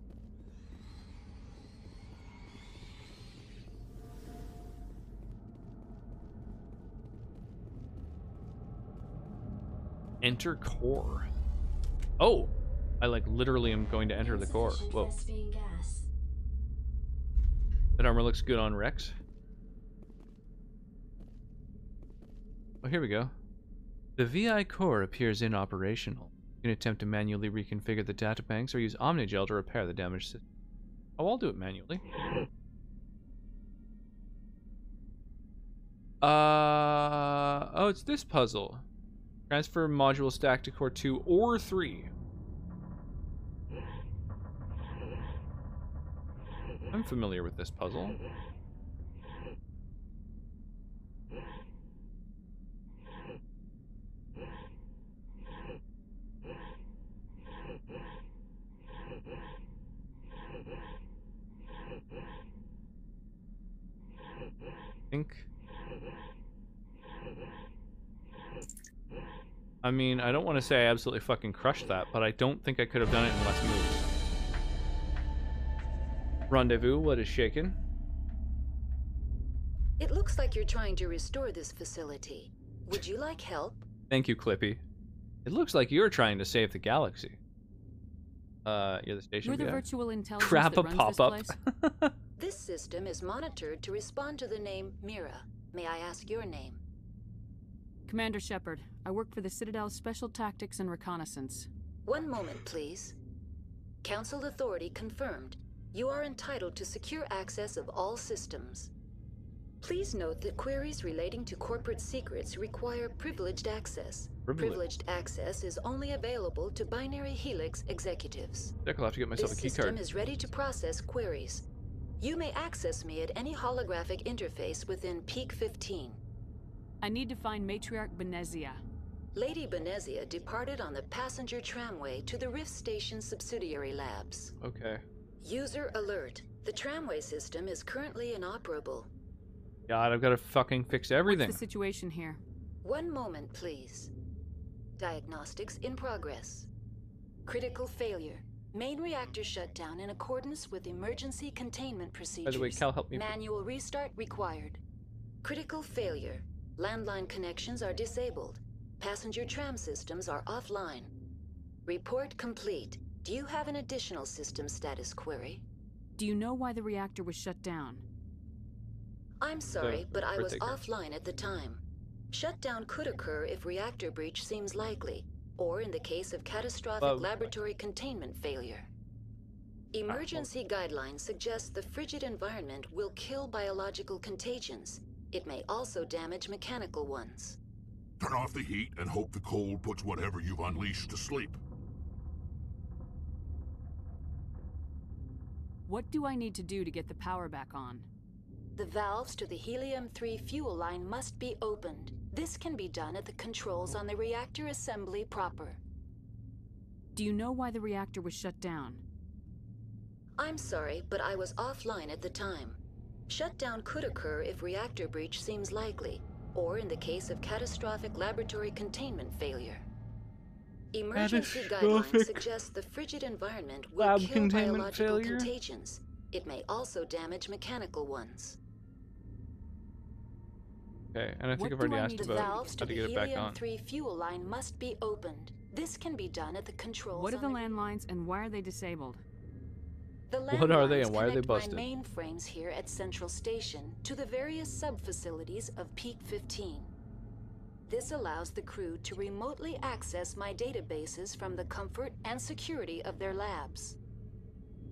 Enter core. Oh, I like literally am going to enter the core. Whoa. That armor looks good on Rex. Oh, here we go. The VI core appears inoperational. You can attempt to manually reconfigure the databanks or use Omnigel to repair the damaged system. Oh, I'll do it manually. Oh, it's this puzzle. Transfer module stack to core 2 or 3. I'm familiar with this puzzle. I mean, I don't want to say I absolutely fucking crushed that, but I don't think I could have done it in less moves. Rendezvous, what is shaken? It looks like you're trying to restore this facility. Would you like help? Thank you, Clippy. It looks like you're trying to save the galaxy. You're the station You're the guy? virtual intelligence Crap, that a runs pop-up. this place? This system is monitored to respond to the name Mira. May I ask your name? Commander Shepard. I work for the Citadel's Special Tactics and Reconnaissance. One moment, please. Council authority confirmed. You are entitled to secure access of all systems. Please note that queries relating to corporate secrets require privileged access. Privileged access is only available to Binary Helix executives. I'll have to get myself a key This card. system is ready to process queries. You may access me at any holographic interface within Peak 15. I need to find Matriarch Benezia. Lady Benezia departed on the passenger tramway to the Rift Station subsidiary labs. Okay. User alert. The tramway system is currently inoperable. God, I've got to fucking fix everything. What's the situation here? One moment, please. Diagnostics in progress. Critical failure. Main reactor shut down in accordance with emergency containment procedures. By the way, Cal, help me. Manual restart required. Critical failure. Landline connections are disabled. Passenger tram systems are offline. Report complete. Do you have an additional system status query? Do you know why the reactor was shut down? I'm sorry, but I was offline at the time. Shutdown could occur if reactor breach seems likely, or in the case of catastrophic laboratory containment failure. Emergency guidelines suggest the frigid environment will kill biological contagions. It may also damage mechanical ones. Turn off the heat and hope the cold puts whatever you've unleashed to sleep. What do I need to do to get the power back on? The valves to the Helium-3 fuel line must be opened. This can be done at the controls on the reactor assembly proper. Do you know why the reactor was shut down? I'm sorry, but I was offline at the time. Shutdown could occur if reactor breach seems likely, or in the case of catastrophic laboratory containment failure. Emergency guidelines suggest the frigid environment will kill biological contagions. It may also damage mechanical ones. Okay, and I think I've already asked about how to get it back on. The Helium-3 fuel line must be opened. This can be done at the controls. What are the landlines and why are they disabled? What are they and why are they busted? My mainframes here at Central Station to the various sub-facilities of Peak 15. This allows the crew to remotely access my databases from the comfort and security of their labs.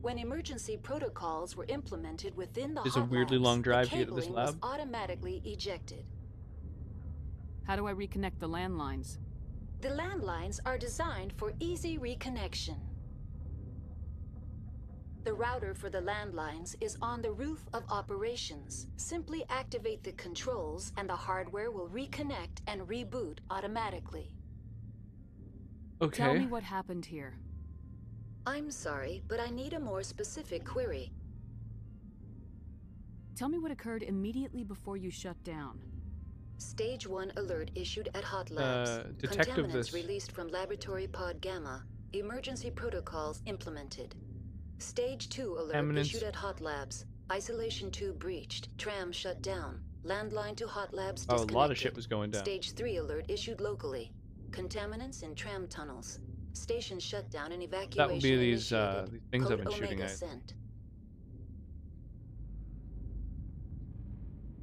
When emergency protocols were implemented within the It's a weirdly long drive to get to this lab. was automatically ejected. How do I reconnect the landlines? The landlines are designed for easy reconnection. The router for the landlines is on the roof of operations. Simply activate the controls and the hardware will reconnect and reboot automatically. Okay. Tell me what happened here. I'm sorry, but I need a more specific query. Tell me what occurred immediately before you shut down. Stage 1 alert issued at Hot Labs. Contaminants released from Laboratory Pod Gamma. Emergency protocols implemented. Stage 2 alert issued at Hot Labs. Isolation 2 breached. Tram shut down. Landline to Hot Labs disconnected. Oh, a lot of shit was going down. Stage 3 alert issued locally. Contaminants in tram tunnels. Station shutdown and evacuation. That would be these things Code I've been shooting Omega at. sent.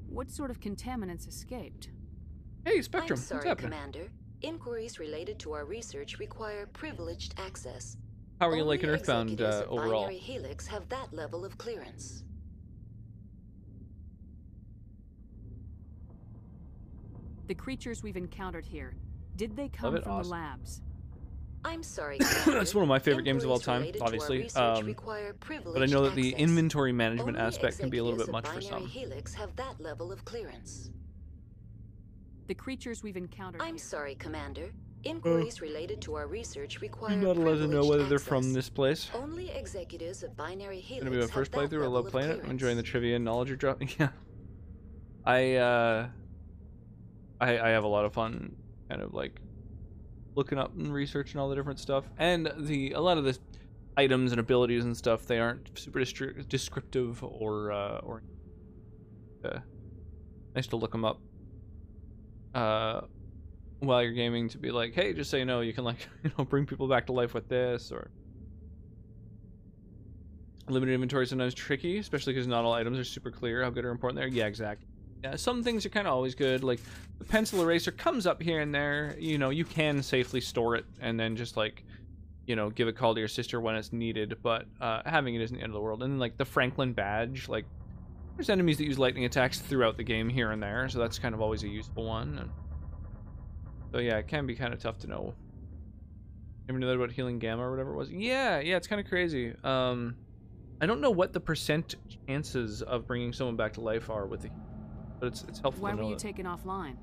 What sort of contaminants escaped? Hey, Spectrum, I'm sorry, what's happening? Commander. Inquiries related to our research require privileged access. How are you Only liking Earthbound executives of overall? Binary Helix have that level of clearance. The creatures we've encountered here, did they come it, from awesome. the labs? I'm sorry. That's one of my favorite games of all time, obviously. But I know that the inventory management aspect can be a little bit much for some. Helix have that level of clearance. The creatures we've encountered I'm here. sorry, Commander. Inquiries related to our research require You're not allowed to know whether they're access. from this place. Only executives of Binary Helix Gonna be my first have that playthrough. I level love of playing it. I'm clearance. enjoying the trivia and knowledge you're dropping. Yeah, I have a lot of fun, kind of like looking up and researching all the different stuff, and a lot of the items and abilities and stuff. They aren't super descriptive or nice to look them up while you're gaming, to be like, hey, just so you know, you can, like, bring people back to life with this, or limited inventory is sometimes tricky, especially because not all items are super clear how good or important they are. Yeah, exactly. Yeah, some things are kind of always good, like the pencil eraser comes up here and there. You can safely store it and then just, like, give a call to your sister when it's needed, but having it isn't the end of the world. And then, like, the Franklin badge, like, there's enemies that use lightning attacks throughout the game here and there, so that's kind of always a useful one. And so yeah, it can be kind of tough to know. Ever know that about healing gamma or whatever it was? Yeah, it's kind of crazy. I don't know what the percent chances of bringing someone back to life are with the, but it's helpful Why to know. were you taken offline?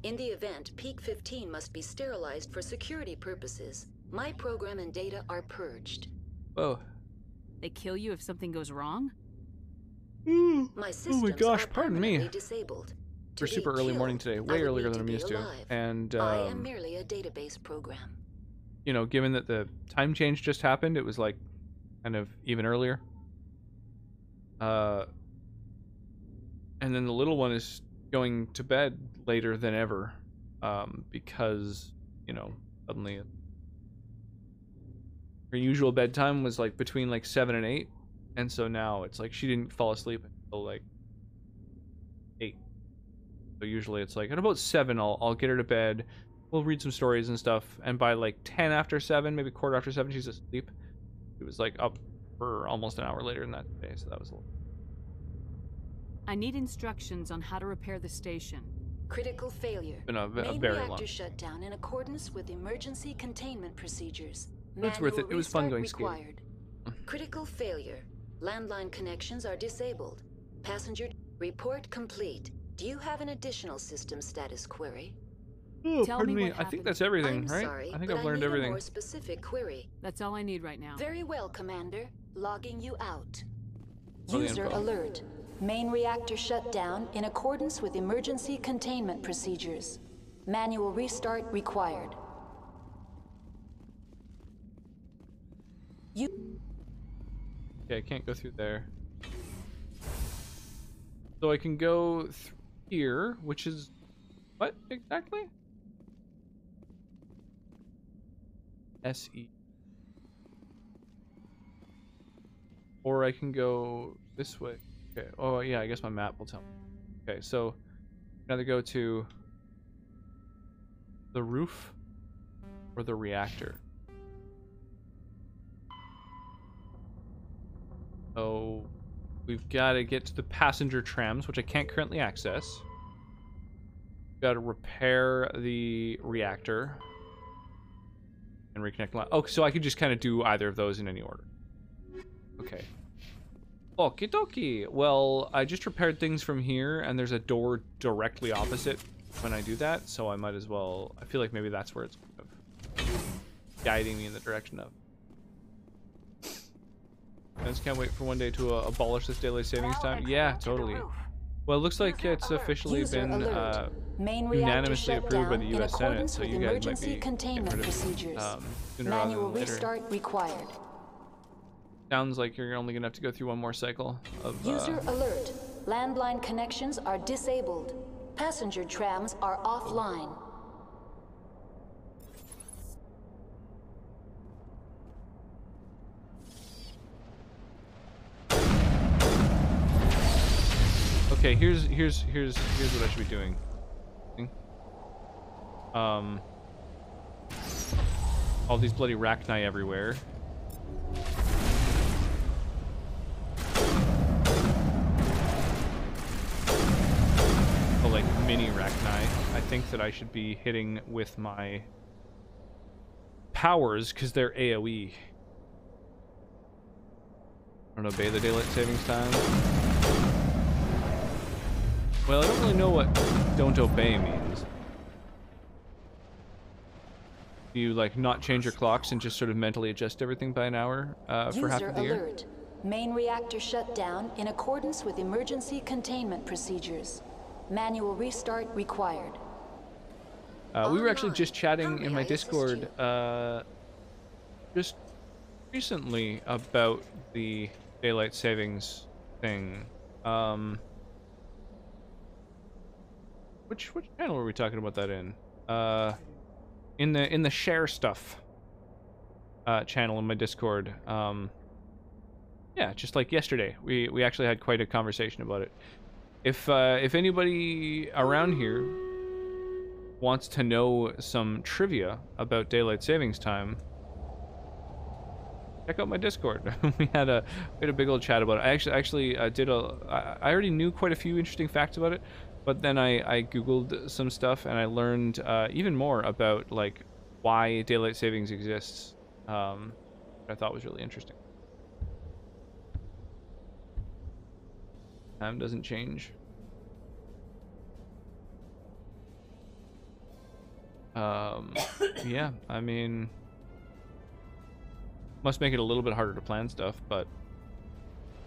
In the event, Peak 15 must be sterilized for security purposes. My program and data are purged. Whoa. They kill you if something goes wrong? My systems my gosh, are pardon me. permanently disabled. We're To be super early morning killed, today, I way would earlier need than I'm be used to. alive. And I am merely a database program. given that the time change just happened, it was like kind of even earlier. And then the little one is going to bed later than ever, because suddenly her usual bedtime was like between like 7 and 8, and so now it's like she didn't fall asleep until like 8. So usually it's like at about 7 I'll get her to bed, we'll read some stories and stuff, and by like 10 after 7, maybe quarter after 7, she's asleep. It was like up for almost an hour later than that day, so that was a little... I need instructions on how to repair the station. Critical failure. Been a Main very reactor long... shutdown in accordance with emergency containment procedures. It's worth it. It was fun going required. Critical failure. Landline connections are disabled. Passenger report complete. Do you have an additional system status query? Oh, Tell pardon me me. what I think that's everything, I'm right? sorry, I think but I've learned need everything. A more specific query. That's all I need right now. Very well, Commander. Logging you out. All the User info. alert. Main reactor shut down in accordance with emergency containment procedures. Manual restart required. Okay, I can't go through there. So I can go through here, which is... what exactly? SE. Or I can go this way. Okay. Oh, yeah, I guess my map will tell me. Okay, so either go to the roof or the reactor. So we've got to get to the passenger trams, which I can't currently access. Got to repair the reactor and reconnect line. Oh, so I could just kind of do either of those in any order. Okay. Okie dokie. Well, I just repaired things from here, and there's a door directly opposite when I do that, so I might as well... I feel like maybe that's where it's kind of guiding me in the direction of. I just can't wait for one day to abolish this daylight savings time. Yeah, totally. Well, it looks like it's officially been unanimously approved by the U.S. Senate, so you guys might be getting rid of it sooner rather than later. Restart required. Sounds like you're only gonna have to go through one more cycle of. User alert. Landline connections are disabled. Passenger trams are offline. Okay, here's what I should be doing. All these bloody Rachni everywhere. Oh, like mini Rachni. I think that I should be hitting with my powers because they're AoE. I don't obey the daylight savings time. Well, I don't really know what don't obey means. You like not change your clocks and just sort of mentally adjust everything by an hour for half of the year? Alert. Main reactor shut down in accordance with emergency containment procedures. Manual restart required. We were actually just chatting in my Discord just recently about the daylight savings thing. Which channel were we talking about that in? In the share stuff channel in my Discord. Yeah, just like yesterday, we actually had quite a conversation about it. If anybody around here wants to know some trivia about daylight savings time, check out my Discord. we had a big old chat about it. I actually I already knew quite a few interesting facts about it, but then I googled some stuff and I learned even more about like why daylight savings exists. I thought was really interesting. Time doesn't change. Yeah, I mean, must make it a little bit harder to plan stuff, but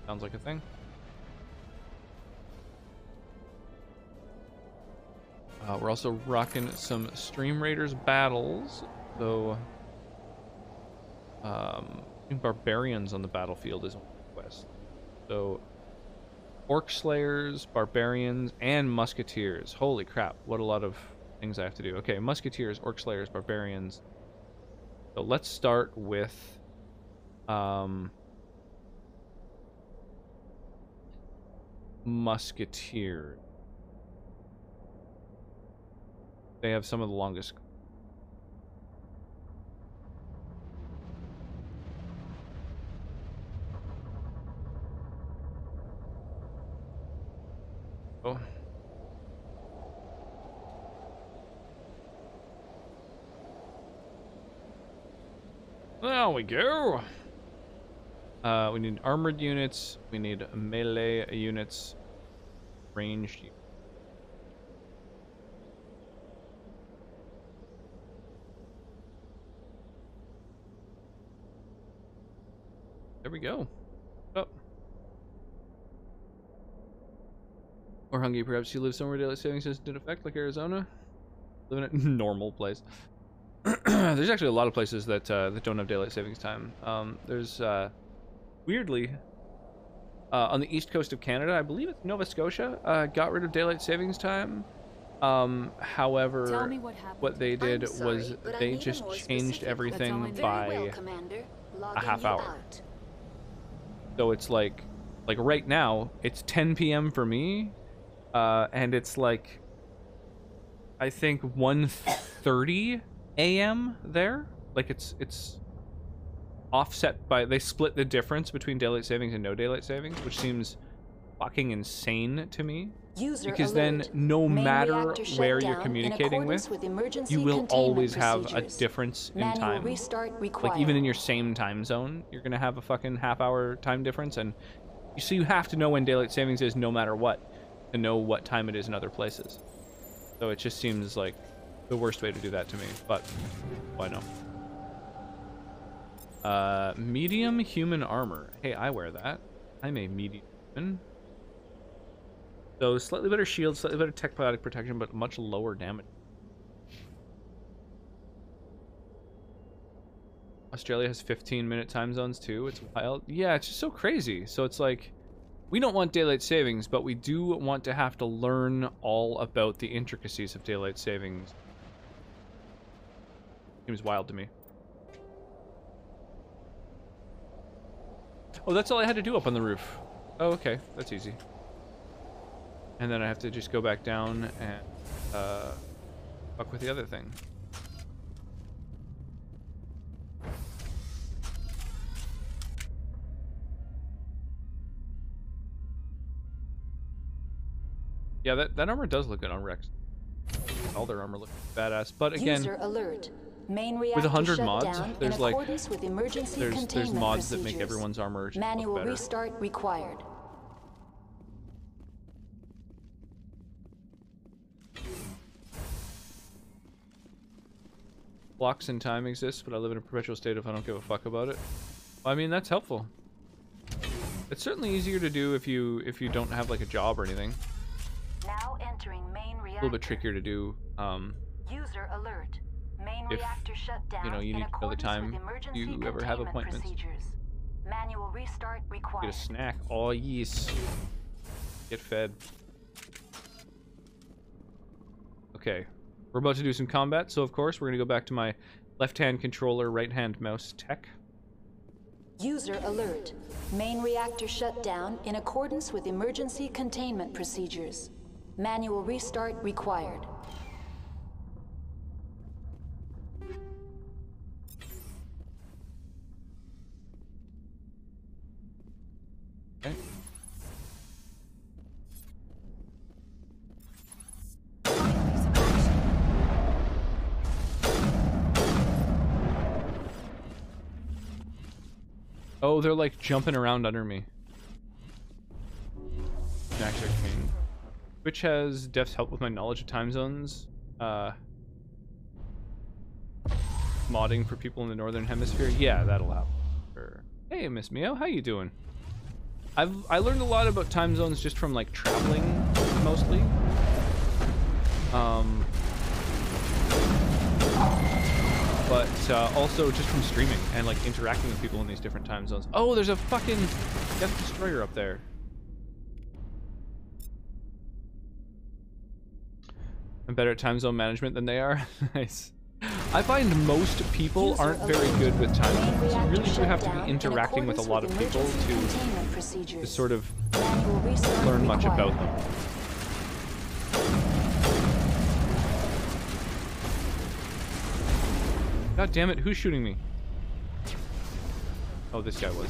sounds like a thing. We're also rocking some Stream Raiders battles, so barbarians on the battlefield is one quest. So Orc Slayers, Barbarians, and Musketeers. Holy crap, what a lot of things I have to do. Okay, Musketeers, Orc Slayers, Barbarians. So let's start with Musketeer. They have some of the longest. Oh. There we go. We need armored units. We need melee units. Ranged units. There we go. Oh. Or Hungy, perhaps you live somewhere daylight savings doesn't affect, like Arizona? Live in a normal place. There's actually a lot of places that that don't have daylight savings time. There's weirdly on the east coast of Canada, I believe it's Nova Scotia, got rid of daylight savings time. However, what they did was they just changed everything by a half hour. So it's like right now it's 10 p.m. for me, and it's like I think 1:30 a.m. there. Like it's offset by, they split the difference between daylight savings and no daylight savings, which seems fucking insane to me. Because then no matter where you're communicating with, you will always have a difference in time. Like even in your same time zone, you're gonna have a fucking half-hour time difference, and so you have to know when daylight savings is no matter what to know what time it is in other places. So it just seems like the worst way to do that to me, but why no? Medium human armor. Hey, I wear that. I'm a medium human. So slightly better shield, slightly better tech-biotic protection, but much lower damage. Australia has 15-minute time zones too. It's wild. Yeah, it's just so crazy. So it's like, we don't want daylight savings, but we do want to have to learn all about the intricacies of daylight savings. Seems wild to me. Oh, that's all I had to do up on the roof. Oh, okay. That's easy. And then I have to just go back down and fuck with the other thing. Yeah, that armor does look good on Rex. All their armor looks badass, but again, User alert. Main with reactor 100 shut mods, down there's in like accordance with emergency there's containment mods that make procedures. everyone's armor just Manual look better. restart required. Blocks in time exist, but I live in a perpetual state if I don't give a fuck about it. I mean, that's helpful. It's certainly easier to do if you don't have like a job or anything. Now entering main reactor. A little bit trickier to do. User alert. Main If, reactor shut down. you know, you need to know the time you ever have appointments. Procedures. Manual restart required. Get a snack. Oh, yes. Get fed. Okay. We're about to do some combat, so of course we're going to go back to my left-hand controller, right-hand mouse tech. User alert. Main reactor shut down in accordance with emergency containment procedures. Manual restart required. Okay. Oh, they're like jumping around under me. Actually, Twitch has devs help with my knowledge of time zones. Modding for people in the northern hemisphere. Yeah, that'll happen. Sure. Hey, Miss Mio, how you doing? I learned a lot about time zones just from like traveling, mostly. But also just from streaming and like interacting with people in these different time zones. Oh, there's a fucking Death Destroyer up there. I'm better at time zone management than they are. Nice. I find most people aren't very good with time zones. You really do have to be interacting with a lot of people to sort of learn much about them. God damn it, who's shooting me? Oh, this guy was.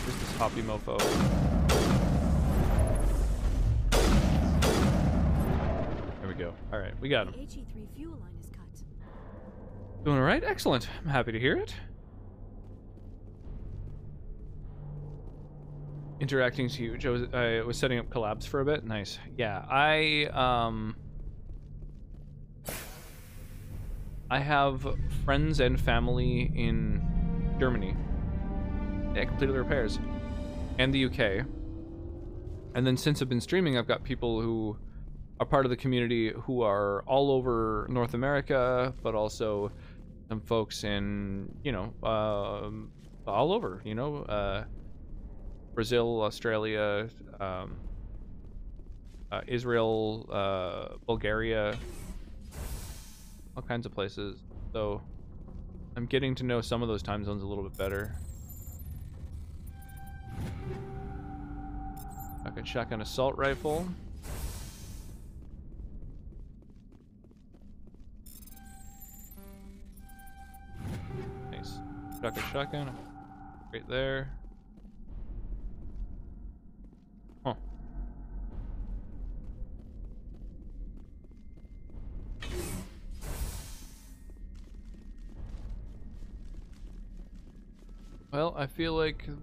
Where's this hoppy mofo? There we go. Alright, we got him. The HE3 fuel line is cut. Doing alright? Excellent. I'm happy to hear it. Interacting's huge. I was setting up collabs for a bit. Nice. Yeah, I have friends and family in Germany. They completed the repairs. And the UK. And then since I've been streaming, I've got people who are part of the community who are all over North America, but also some folks in, you know, all over, you know, Brazil, Australia, Israel, Bulgaria, all kinds of places. So I'm getting to know some of those time zones a little bit better. Shotgun assault rifle. Nice. Shotgun. Right there. Huh. Well, I feel like we've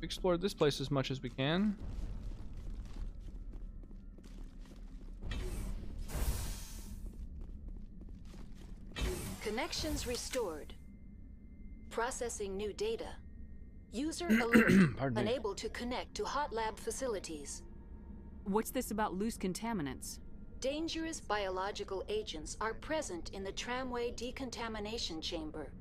explored this place as much as we can. Connections restored. Processing new data. User alert. Unable to connect to hot lab facilities. What's this about loose contaminants? Dangerous biological agents are present in the tramway decontamination chamber.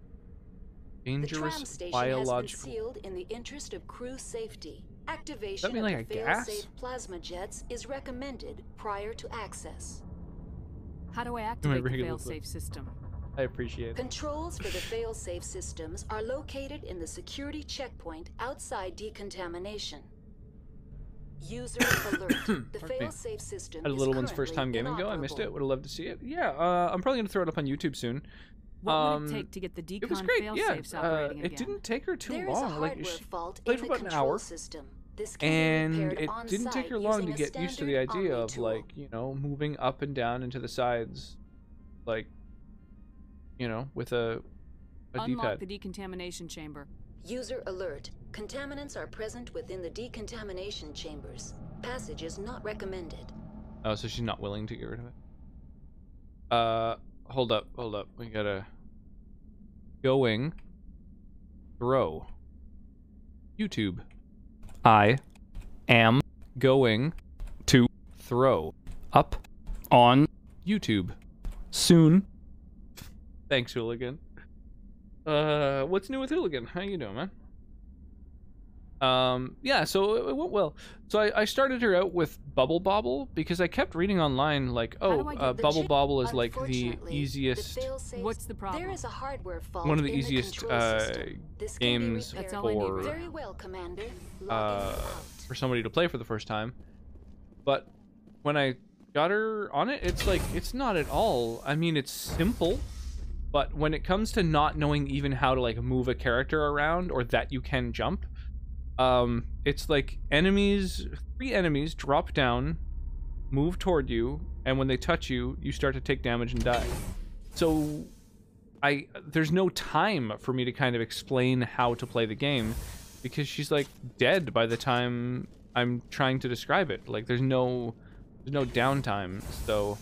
Dangerous the tram station biological. has been sealed in the interest of crew safety. Activation Does that mean of like the a gas? fail-safe plasma jets is recommended prior to access. How do I activate the fail-safe system? I appreciate it. Controls for the fail-safe systems are located in the security checkpoint outside decontamination. User alert. The fail-safe system Had a is little one's first time currently gaming go. I missed it. inoperable. Would have loved to see it. Yeah, I'm probably gonna throw it up on YouTube soon. What would it take to get the It was decon great. fail-safes Yeah, operating it again? didn't take her too There is a long. Like hardware she fault played in for the about an control hour, system. This can be and repaired it didn't take on-site her long to using a get used to the standard idea Omni of tool. like, you know, moving up and down into the sides, like, you know, with a Unlock D-pad. the decontamination chamber. User alert. Contaminants are present within the decontamination chambers. Passage is not recommended. Oh, so she's not willing to get rid of it. Hold up. We gotta going throw YouTube. I am going to throw up on YouTube soon. Thanks, Hooligan. What's new with Hooligan? How you doing, man? Yeah, so it went well. So I started her out with Bubble Bobble because I kept reading online like, Bubble Bobble is like the easiest, What's the problem? There is a hardware fault one of the in easiest control system. This can be games repaired. That's all I need, for really. Very well, Commander. Logging out. for somebody to play for the first time. But when I got her on it, it's like, it's not at all. I mean, it's simple, but when it comes to not knowing even how to like move a character around or that you can jump, it's like three enemies drop down, move toward you, and when they touch you, you start to take damage and die. So there's no time for me to kind of explain how to play the game because she's like dead by the time I'm trying to describe it. Like there's no downtime. So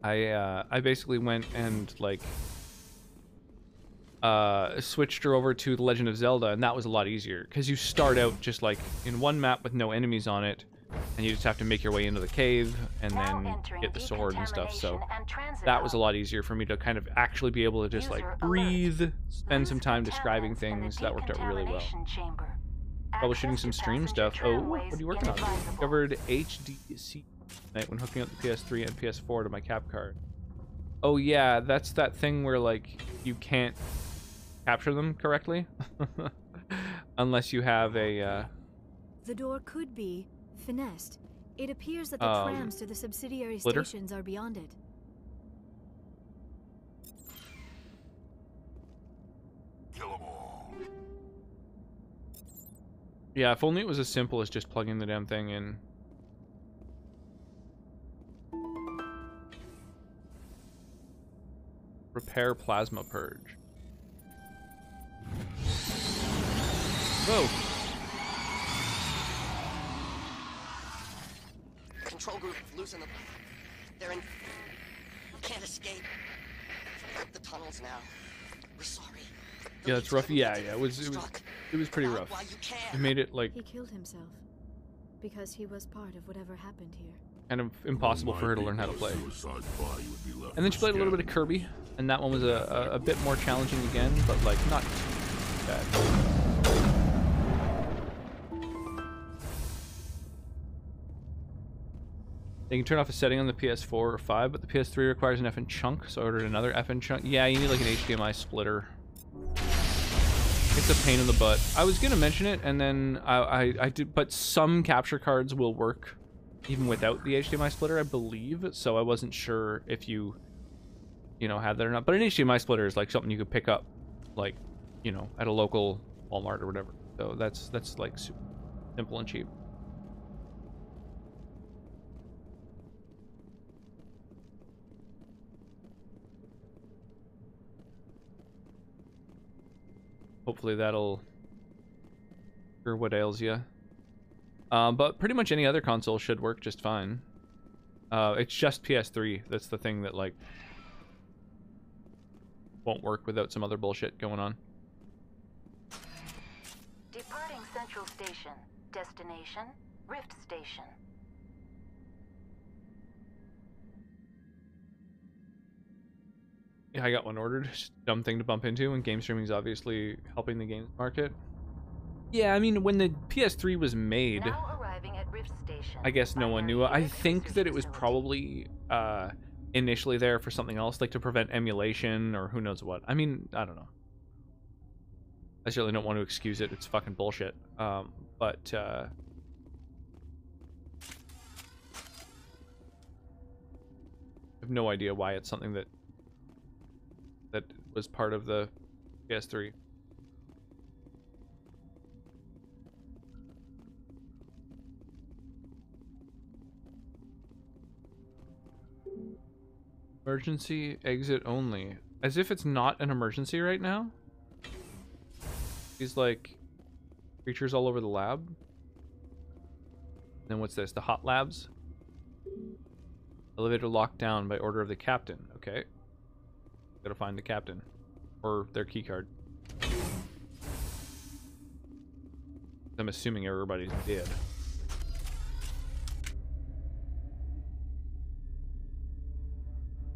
I basically went and like switched her over to The Legend of Zelda, and that was a lot easier because you start out just like in one map with no enemies on it, and you just have to make your way into the cave and then get the sword and stuff. So that was a lot easier for me to kind of actually be able to just like breathe, spend some time describing things. That worked out really well. Troubleshooting some stream stuff. Oh, what are you working on? Discovered HDC tonight when hooking up the PS3 and PS4 to my cap card. Oh yeah, that's that thing where like you can't capture them correctly unless you have a The door could be finessed. It appears that the trams to the subsidiary splitter? stations are beyond it. Kill 'em all. Yeah, if only it was as simple as just plugging the damn thing in. Repair plasma purge. Whoa. Control group losing them. They're in. Can't escape. The tunnels now. We're sorry. Yeah, it's rough. Yeah, it was pretty rough. It made it like He killed himself because he was part of whatever happened here. kind of impossible for her to learn how to play. And then she played a little bit of Kirby, and that one was a bit more challenging again, but like not too bad. You can turn off a setting on the PS4 or 5, but the PS3 requires an FN chunk, so I ordered another FN chunk. Yeah, you need like an HDMI splitter. It's a pain in the butt. I was gonna mention it, and then I did, but some capture cards will work even without the HDMI splitter, I believe. So I wasn't sure if you know, had that or not. But an HDMI splitter is like something you could pick up, like, you know, at a local Walmart or whatever. So that's like super simple and cheap. Hopefully that'll cure what ails you. But pretty much any other console should work just fine. It's just PS3 that's the thing that like won't work without some other bullshit going on. Departing Central Station. Destination, Rift Station. Yeah, I got one ordered. Just a dumb thing to bump into, and game streaming is obviously helping the games market. Yeah, I mean, when the PS3 was made, Now arriving at Rift Station. I guess no one knew. I think that it was probably initially there for something else, like to prevent emulation or who knows what. I mean, I don't know. I certainly don't want to excuse it. It's fucking bullshit. But I have no idea why it's something that was part of the PS3. Emergency exit only. As if it's not an emergency right now. These like creatures all over the lab. And then what's this? The hot labs. Elevator locked down by order of the captain. Okay. Gotta find the captain. Or their keycard. I'm assuming everybody's dead.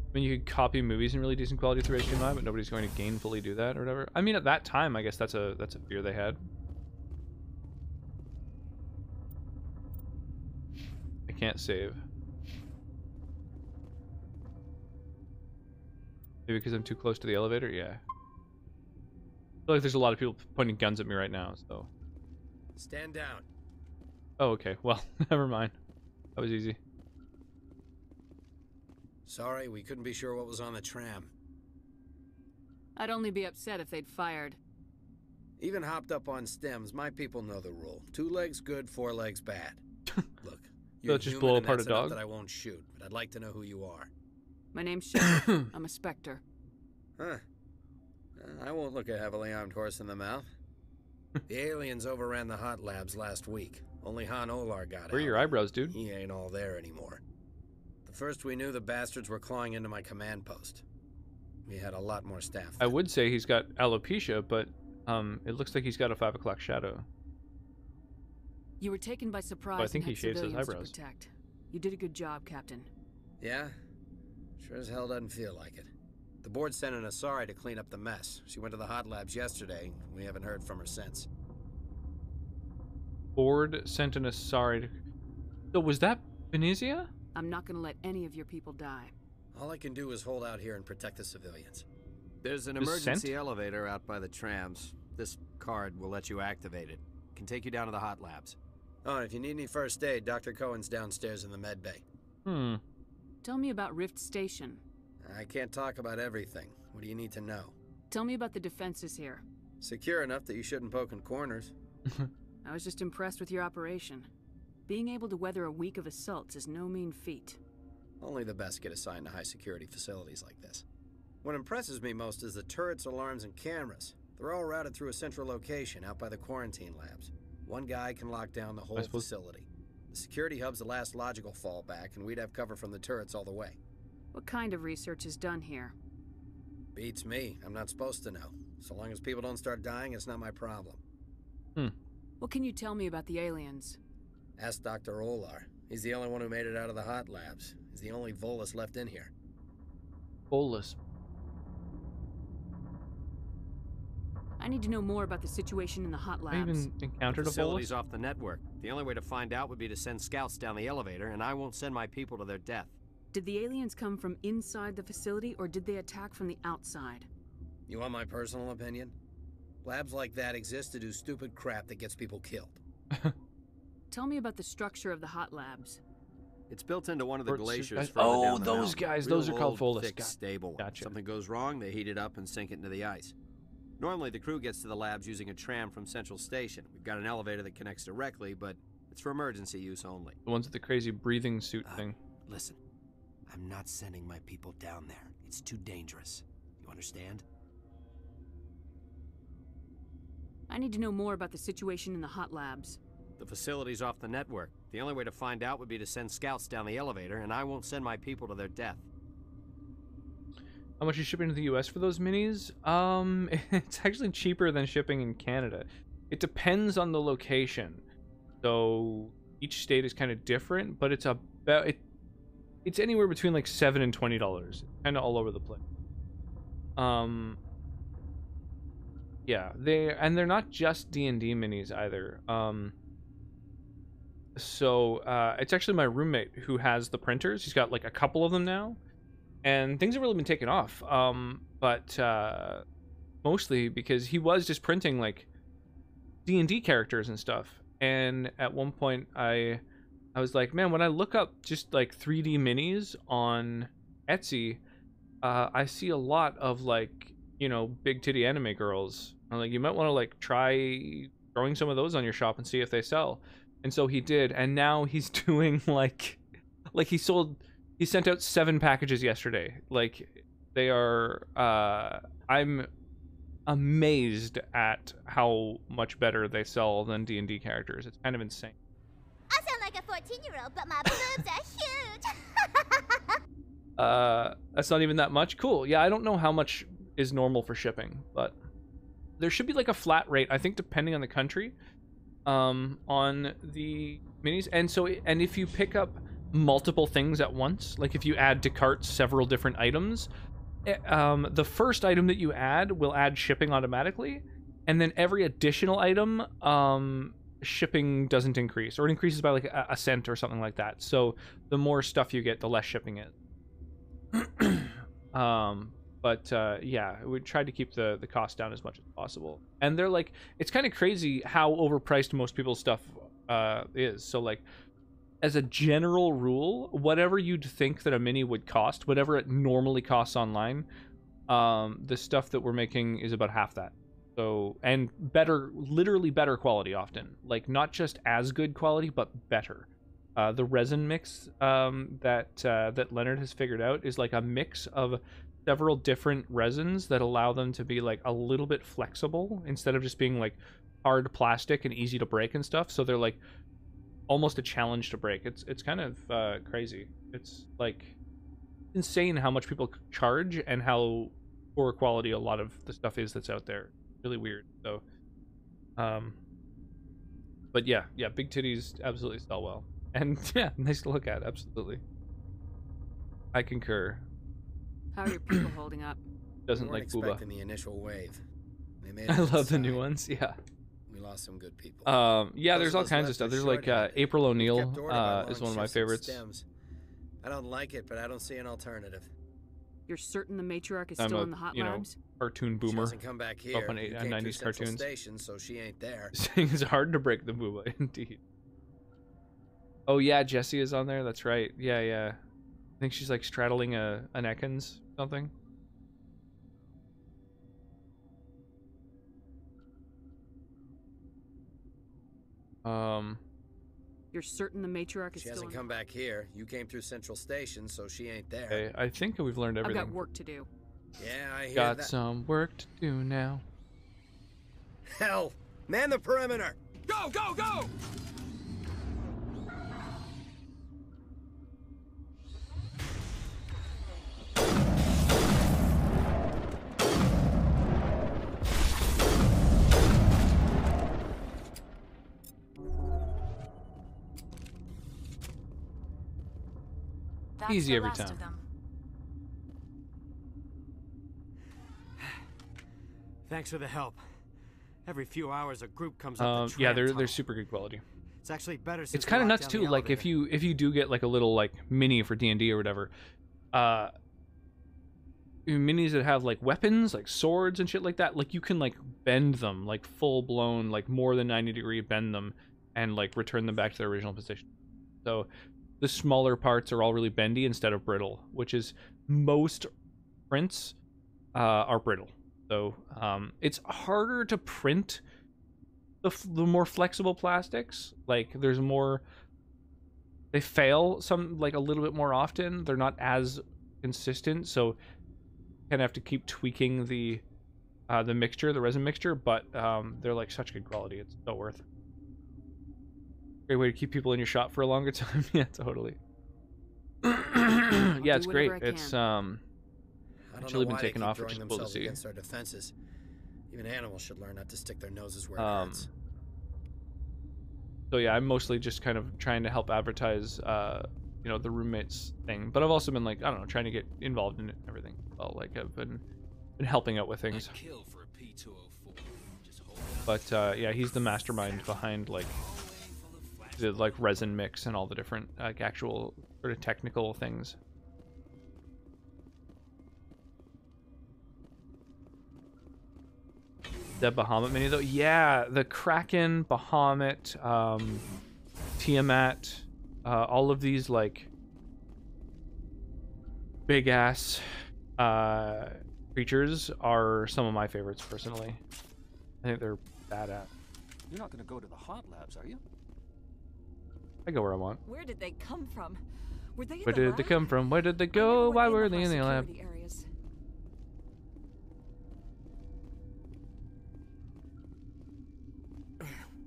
I mean, you could copy movies in really decent quality through HDMI, but nobody's going to gainfully do that or whatever. I mean, at that time, I guess that's a fear they had. I can't save. Maybe because I'm too close to the elevator? Yeah. I feel like there's a lot of people pointing guns at me right now, so... Stand down. Oh, okay. Well, never mind. That was easy. Sorry, we couldn't be sure what was on the tram. I'd only be upset if they'd fired. Even hopped up on stems, my people know the rule. 2 legs good, 4 legs bad. Look, you're just blow apart a dog? that I won't shoot, but I'd like to know who you are. My name's Sheriff. I'm a Spectre. Huh. I won't look a heavily armed horse in the mouth. The aliens overran the hot labs last week. Only Han Olar got out. Where are your eyebrows, dude? He ain't all there anymore. The first we knew, the bastards were clawing into my command post. We had a lot more staff then. I would say he's got alopecia, but it looks like he's got a 5 o'clock shadow. You were taken by surprise. Well, I think and he had shaves his civilians to eyebrows. protect. You did a good job, Captain. Yeah? Sure as hell doesn't feel like it. The board sent an Asari to clean up the mess. She went to the hot labs yesterday. We haven't heard from her since. Board sent an Asari to... So was that Benezia? I'm not going to let any of your people die. All I can do is hold out here and protect the civilians. There's an emergency elevator out by the trams. This card will let you activate it. Can take you down to the hot labs. Oh, and if you need any first aid, Dr. Cohen's downstairs in the med bay. Tell me about Rift Station. I can't talk about everything. What do you need to know? Tell me about the defenses here. Secure enough that you shouldn't poke in corners. I was just impressed with your operation. Being able to weather a week of assaults is no mean feat. Only the best get assigned to high-security facilities like this. What impresses me most is the turrets, alarms, and cameras. They're all routed through a central location out by the quarantine labs. One guy can lock down the whole facility. The security hub's the last logical fallback, and we'd have cover from the turrets all the way. What kind of research is done here? Beats me. I'm not supposed to know. So long as people don't start dying, it's not my problem. What can you tell me about the aliens? Ask Dr. Olar. He's the only one who made it out of the hot labs. He's the only Volus left in here. Volus. I need to know more about the situation in the hot labs. I even encountered the a facility's Volus? off the network. The only way to find out would be to send scouts down the elevator, and I won't send my people to their death. Did the aliens come from inside the facility, or did they attack from the outside? You want my personal opinion? Labs like that exist to do stupid crap that gets people killed. Tell me about the structure of the hot labs. It's built into one of the glaciers. Oh, those guys. Those are called Volus. Thick, stable. Gotcha. Something goes wrong, they heat it up and sink it into the ice. Normally, the crew gets to the labs using a tram from Central Station. We've got an elevator that connects directly, but it's for emergency use only. The ones with the crazy breathing suit thing. Listen, I'm not sending my people down there. It's too dangerous. You understand? I need to know more about the situation in the hot labs. The facility's off the network. The only way to find out would be to send scouts down the elevator, and I won't send my people to their death. How much is shipping to the US for those minis? It's actually cheaper than shipping in Canada. It depends on the location. So each state is kind of different, but it's about it's anywhere between like $7 and $20, kind of all over the place. Yeah, they're not just D&D minis either. So it's actually my roommate who has the printers. He's got like a couple of them now. and things have really been taking off. But mostly because he was just printing like D&D characters and stuff. And at one point I was like, man, when I look up just like 3D minis on Etsy, I see a lot of like, you know, big titty anime girls. I'm like, you might want to like try throwing some of those on your shop and see if they sell. And so he did, and now he's doing like he sent out 7 packages yesterday. Like, they are I'm amazed at how much better they sell than D&D characters. It's kind of insane. I sound like a 14-year-old, but my boobs are huge. That's not even that much. Cool. Yeah, I don't know how much is normal for shipping, but there should be like a flat rate, I think, depending on the country, on the minis. And if you pick up multiple things at once, like if you add to carts several different items, the first item that you add will add shipping automatically, and then every additional item, shipping doesn't increase, or it increases by like a cent or something like that. So the more stuff you get, the less shipping is. Yeah, we tried to keep the cost down as much as possible. And they're like, it's kind of crazy how overpriced most people's stuff is. So like, as a general rule, whatever you'd think that a mini would cost, whatever it normally costs online, the stuff that we're making is about half that. So, and better, literally better quality often. Like, not just as good quality, but better. The resin mix that Leonard has figured out is like a mix of several different resins that allow them to be like a little bit flexible instead of just being like hard plastic and easy to break and stuff. So they're like almost a challenge to break. It's kind of crazy. It's like insane how much people charge and how poor quality a lot of the stuff is that's out there. Really weird. So but yeah, big titties absolutely sell well, and yeah, nice to look at. Absolutely, I concur. How are your people holding up? Doesn't like Booba. The initial wave. They made I love the new ones. Yeah. We lost some good people. Yeah, there's all kinds of stuff. There's like April O'Neil is one of my favorites. I don't like it, but I don't see an alternative. You're certain the matriarch is still in the hot labs? Cartoon boomer. She doesn't come back here. Up on 90s cartoons. Station, so she ain't there. Saying it's hard to break the Booba, indeed. Oh yeah, Jessie is on there. That's right. Yeah. I think she's like straddling an Ekans something. You're certain the matriarch is she still hasn't come back here. You came through Central Station, so she ain't there. Okay, I think we've learned everything. I've got work to do. Yeah, I hear that. Got some work to do now. Hell, man the perimeter! Go, go, go! That's easy the every last time. of them. Thanks for the help. Every few hours, a group comes up the yeah, tram they're tunnel. super good quality. It's actually better. Since It's kind of we nuts locked too. down the Like if you do get like a little like mini for D&D or whatever, minis that have like weapons, like swords and shit like that, like you can like bend them, like full blown, like more than 90-degree bend them, and like return them back to their original position. So the smaller parts are all really bendy instead of brittle, which is most prints are brittle. So it's harder to print the more flexible plastics. Like there's more, they fail some like a little bit more often. They're not as consistent, so you kind of have to keep tweaking the mixture, the resin mixture. But they're like such good quality. It's so worth it. Great way to keep people in your shop for a longer time. Yeah, totally. Yeah, it's great. It's actually been taken off, which is cool to see. Against our defenses. Even animals should learn not to stick their noses where it hurts. So yeah, I'm mostly just kind of trying to help advertise, you know, the roommates thing. But I've also been like, I don't know, trying to get involved in everything. Well, like I've been helping out with things. But yeah, he's the mastermind behind like the like resin mix and all the different like actual sort of technical things. The Bahamut mini though, yeah, the Kraken, Bahamut, Tiamat, all of these like big ass creatures are some of my favorites personally. I think they're badass. You're not gonna go to the hot labs, are you? I go where I want. Where did they come from? Were they in Where the did lab? they come from? Where did they go? Why were they in the lab? Areas.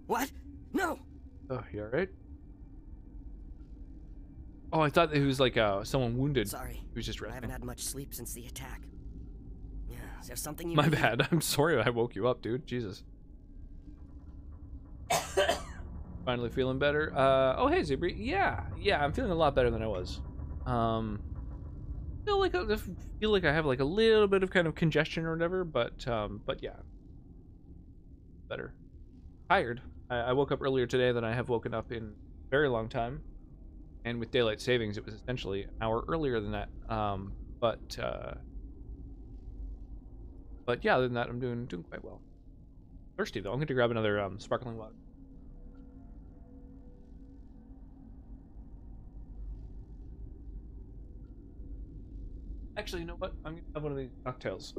What? No! Oh, you alright? Oh, I thought it was like someone wounded. Sorry. He was just I haven't resting. had much sleep since the attack. Yeah, is there something you My need? bad. I'm sorry I woke you up, dude. Jesus. Finally feeling better. Oh, hey, Zebri. Yeah, I'm feeling a lot better than I was. Feel like I have like a little bit of kind of congestion or whatever, but yeah, better. Tired. I woke up earlier today than I have woken up in a very long time, and with daylight savings, it was essentially an hour earlier than that. But yeah, other than that, I'm doing quite well. Thirsty though. I'm going to grab another sparkling water. Actually, you know what? I'm gonna have one of these cocktails.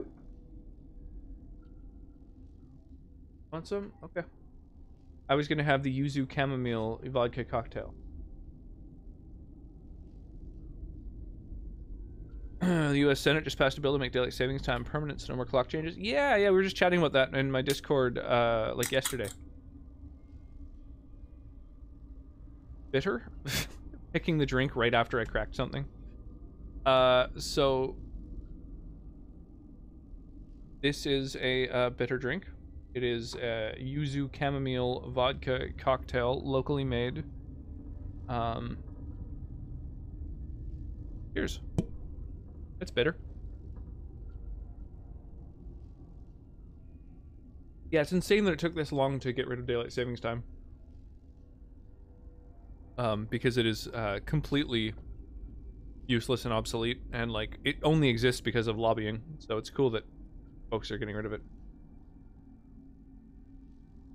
Want some? Okay. I was gonna have the yuzu chamomile vodka cocktail. The U.S. Senate just passed a bill to make daylight savings time permanent, so no more clock changes. Yeah, we were just chatting about that in my Discord, like yesterday. Bitter? Picking the drink right after I cracked something. So this is a bitter drink. It is a yuzu chamomile vodka cocktail, locally made. Cheers. It's bitter. Yeah, it's insane that it took this long to get rid of daylight savings time. Because it is completely useless and obsolete, and like it only exists because of lobbying, so it's cool that folks are getting rid of it.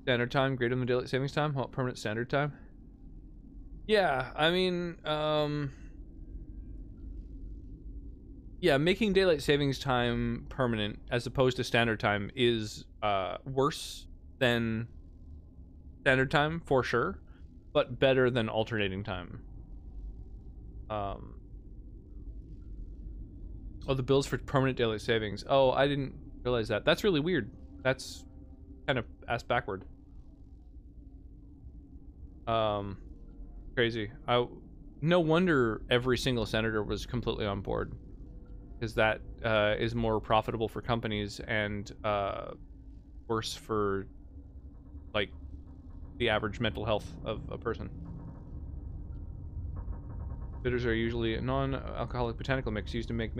Standard time greater than daylight savings time? Well, permanent standard time. Yeah, I mean, yeah, making daylight savings time permanent as opposed to standard time is worse than standard time for sure, but better than alternating time. Oh, the bills for permanent daylight savings. Oh, I didn't realize that. That's really weird. That's kind of ass backward. Crazy. No wonder every single senator was completely on board, because that is more profitable for companies and worse for like the average mental health of a person. Bitters are usually a non-alcoholic botanical mix used to make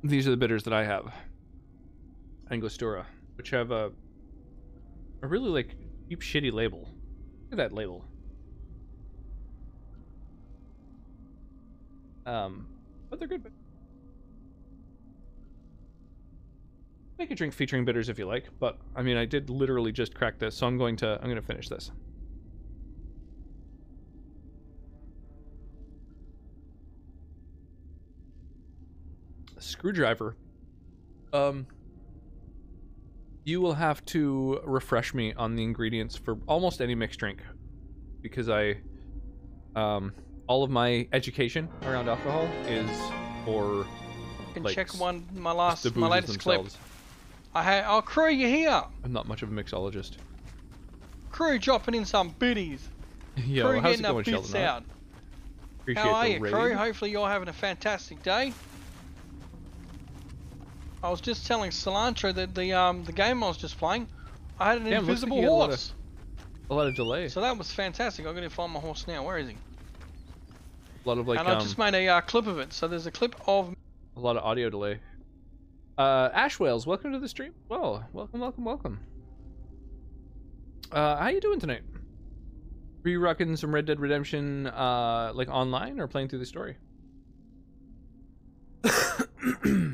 These are the bitters that I have. Angostura, which have a really like cheap shitty label. Look at that label. But they're good. Make a drink featuring bitters if you like, but I mean I did literally just crack this, so I'm gonna finish this. Screwdriver. You will have to refresh me on the ingredients for almost any mixed drink, because all of my education around alcohol is for I can like, check my the my boozes latest clip. themselves. Oh, Crew, you here? I'm not much of a mixologist. Crew dropping in some biddies. Yo, Crew how's getting it going, the bits Sheldon? out. Appreciate How are the you, raid. Crew? Hopefully you're having a fantastic day. I was just telling Cilantro that the game I was just playing, I had an Damn, looks like invisible you had horse. A lot of delay. So that was fantastic. I'm going to find my horse now. Where is he? A lot of like and I just made a clip of it. So there's a clip of a lot of audio delay. Ash Whales, welcome to the stream. Well, welcome. How you doing tonight? Were you rocking some Red Dead Redemption like online or playing through the story?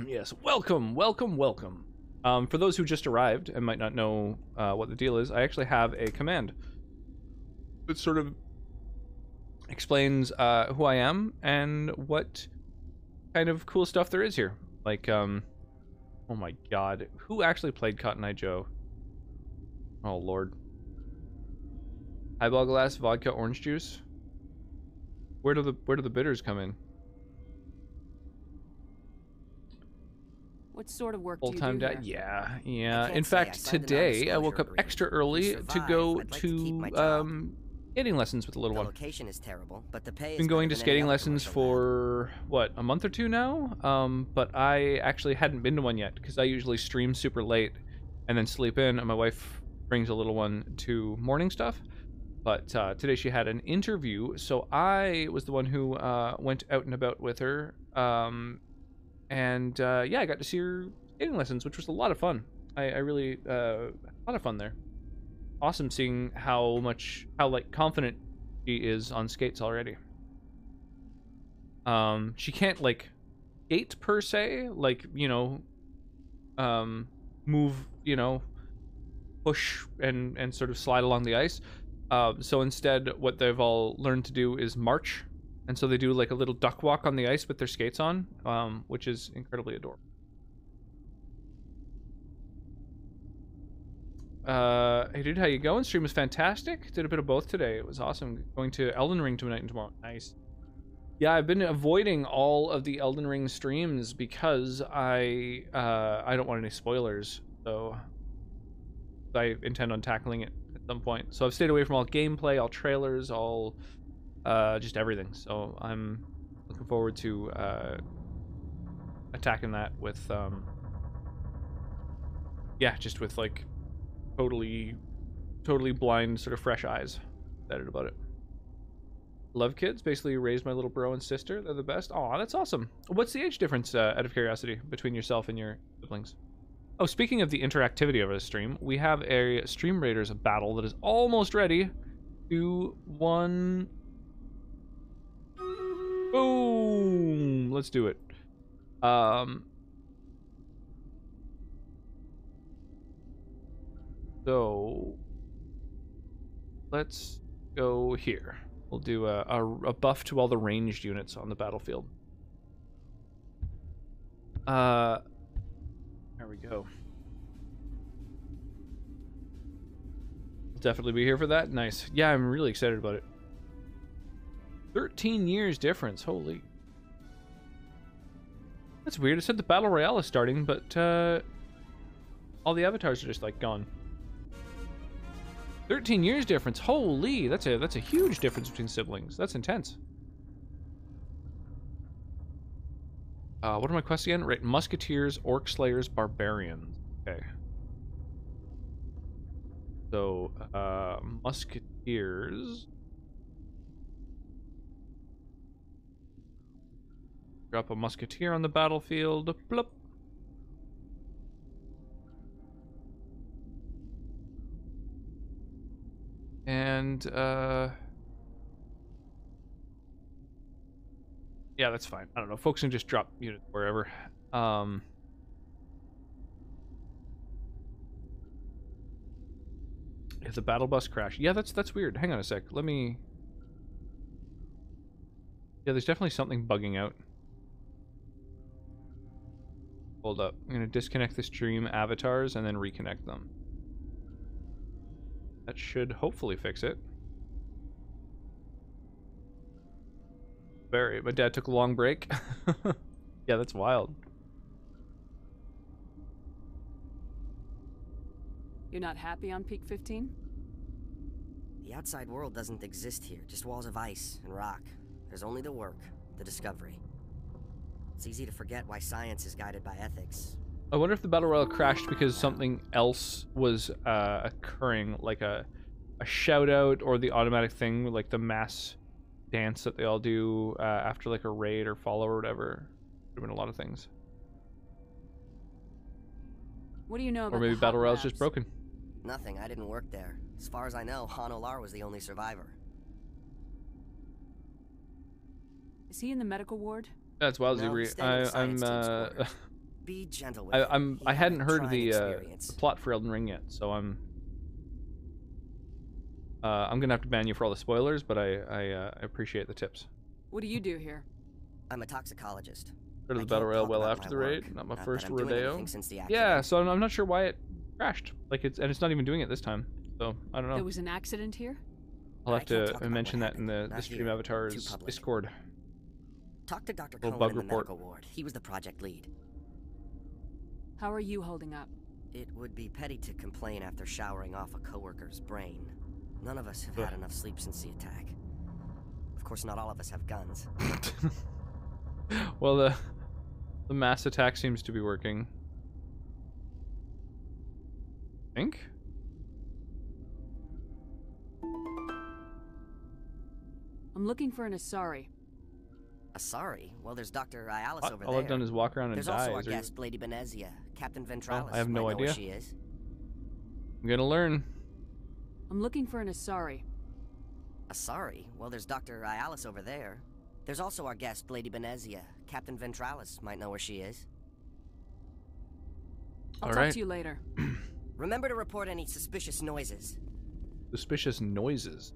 Yes, welcome, welcome, welcome. For those who just arrived and might not know what the deal is, I actually have a command that sort of explains who I am and what kind of cool stuff there is here. Like, oh my god, who actually played Cotton Eye Joe? Oh lord. Highball glass, vodka, orange juice. Where do the bitters come in? What sort of work do you Full-time do dad? here? Yeah. In fact, today I woke up extra early to go to skating lessons with the little one. Location is terrible, but the pay is Been going to better than skating any other lessons commercial for what, a month or two now? But I actually hadn't been to one yet because I usually stream super late and then sleep in, and my wife brings a little one to morning stuff. But today she had an interview, so I was the one who went out and about with her. Yeah, I got to see her skating lessons, which was a lot of fun. I really a lot of fun there. Awesome seeing how like confident she is on skates already. She can't like skate per se, like, you know, move, you know, push and sort of slide along the ice. So instead, what they've all learned to do is march. And so they do like a little duck walk on the ice with their skates on, which is incredibly adorable. Hey dude, how you going? Stream was fantastic. Did a bit of both today. It was awesome. Going to Elden Ring tonight and tomorrow. Nice. Yeah, I've been avoiding all of the Elden Ring streams because I don't want any spoilers. So I intend on tackling it at some point. So I've stayed away from all gameplay, all trailers, all just everything. So I'm looking forward to attacking that with yeah, just with like totally blind, sort of fresh eyes. Excited about it. Love kids. Basically raised my little bro and sister. They're the best. Aw, that's awesome. What's the age difference, out of curiosity, between yourself and your siblings? Oh, speaking of the interactivity over the stream, we have a Stream Raiders battle that is almost ready. 2, 1. Boom! Let's do it. So let's go here. We'll do a buff to all the ranged units on the battlefield. There we go. We'll definitely be here for that. Nice. Yeah, I'm really excited about it. 13 years difference. Holy. That's weird. It said the Battle Royale is starting, but all the avatars are just like gone. 13 years difference. Holy, that's a huge difference between siblings. That's intense. What are my quests again? Right, Musketeers, Orc Slayers, Barbarians. Okay. So, Musketeers. Drop a Musketeer on the battlefield. Plop. And, yeah, that's fine. I don't know. Folks can just drop units wherever. If the battle bus crash. Yeah, that's weird. Hang on a sec. Let me... Yeah, there's definitely something bugging out. Hold up. I'm going to disconnect the stream avatars and then reconnect them. That should hopefully fix it. Barry, my dad took a long break. Yeah, that's wild. You're not happy on Peak 15? The outside world doesn't exist here, just walls of ice and rock. There's only the work, the discovery. It's easy to forget why science is guided by ethics. I wonder if the Battle Royale crashed because something else was occurring, like a shout out or the automatic thing, like the mass dance that they all do after like a raid or follow or whatever. Could have been a lot of things. What do you know about Or maybe the Battle hot Royale's labs? just broken. Nothing, I didn't work there. As far as I know, Han Olar was the only survivor. Is he in the medical ward? That's Wowzy. Be gentle with him. I hadn't heard the experience. plot for Elden Ring yet, so I'm gonna have to ban you for all the spoilers, but I appreciate the tips. What do you do here? I'm a toxicologist. Go to the battle royale well after the raid. Not my first rodeo. Yeah, so I'm not sure why it crashed. Like it's not even doing it this time. So I don't know. There was an accident here? I'll have to mention that in the Stream Avatar's Discord. Talk to Dr. Little Cohen bug in the report. medical ward. He was the project lead. How are you holding up? It would be petty to complain after showering off a coworker's brain. None of us have had enough sleep since the attack. Of course, not all of us have guns. Well, the mass attack seems to be working. I think. I'm looking for an Asari. Asari? Well, there's Dr. Ialis over there. All I've done is walk around and there's die. also our guest, Lady Benezia, Captain Ventralis. I have no idea. Where she is. I'm gonna learn. I'm looking for an Asari. Asari? Well, there's Dr. Ialis over there. There's also our guest, Lady Benezia. Captain Ventralis might know where she is. I'll talk to you later. Remember to report any suspicious noises. Suspicious noises?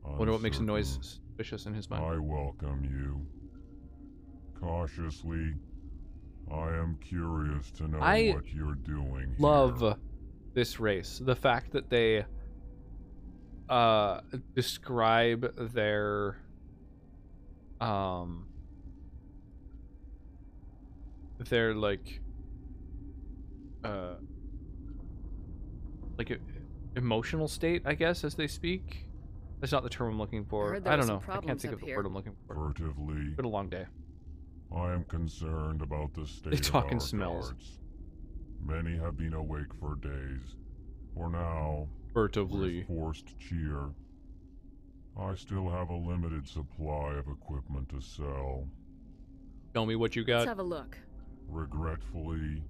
Wonder what makes a noise suspicious in his mind. I welcome you. Cautiously, I am curious to know what you're doing here. Love this race. The fact that they describe their emotional state, I guess, as they speak. That's not the term I'm looking for. I don't know. I can't think of the word I'm looking for. Furtively. It's been a long day. I am concerned about the state They of talk in our smells. guards. Many have been awake for days. For now, furtively, with forced cheer, I still have a limited supply of equipment to sell. Tell me what you got. Let's have a look. Regretfully,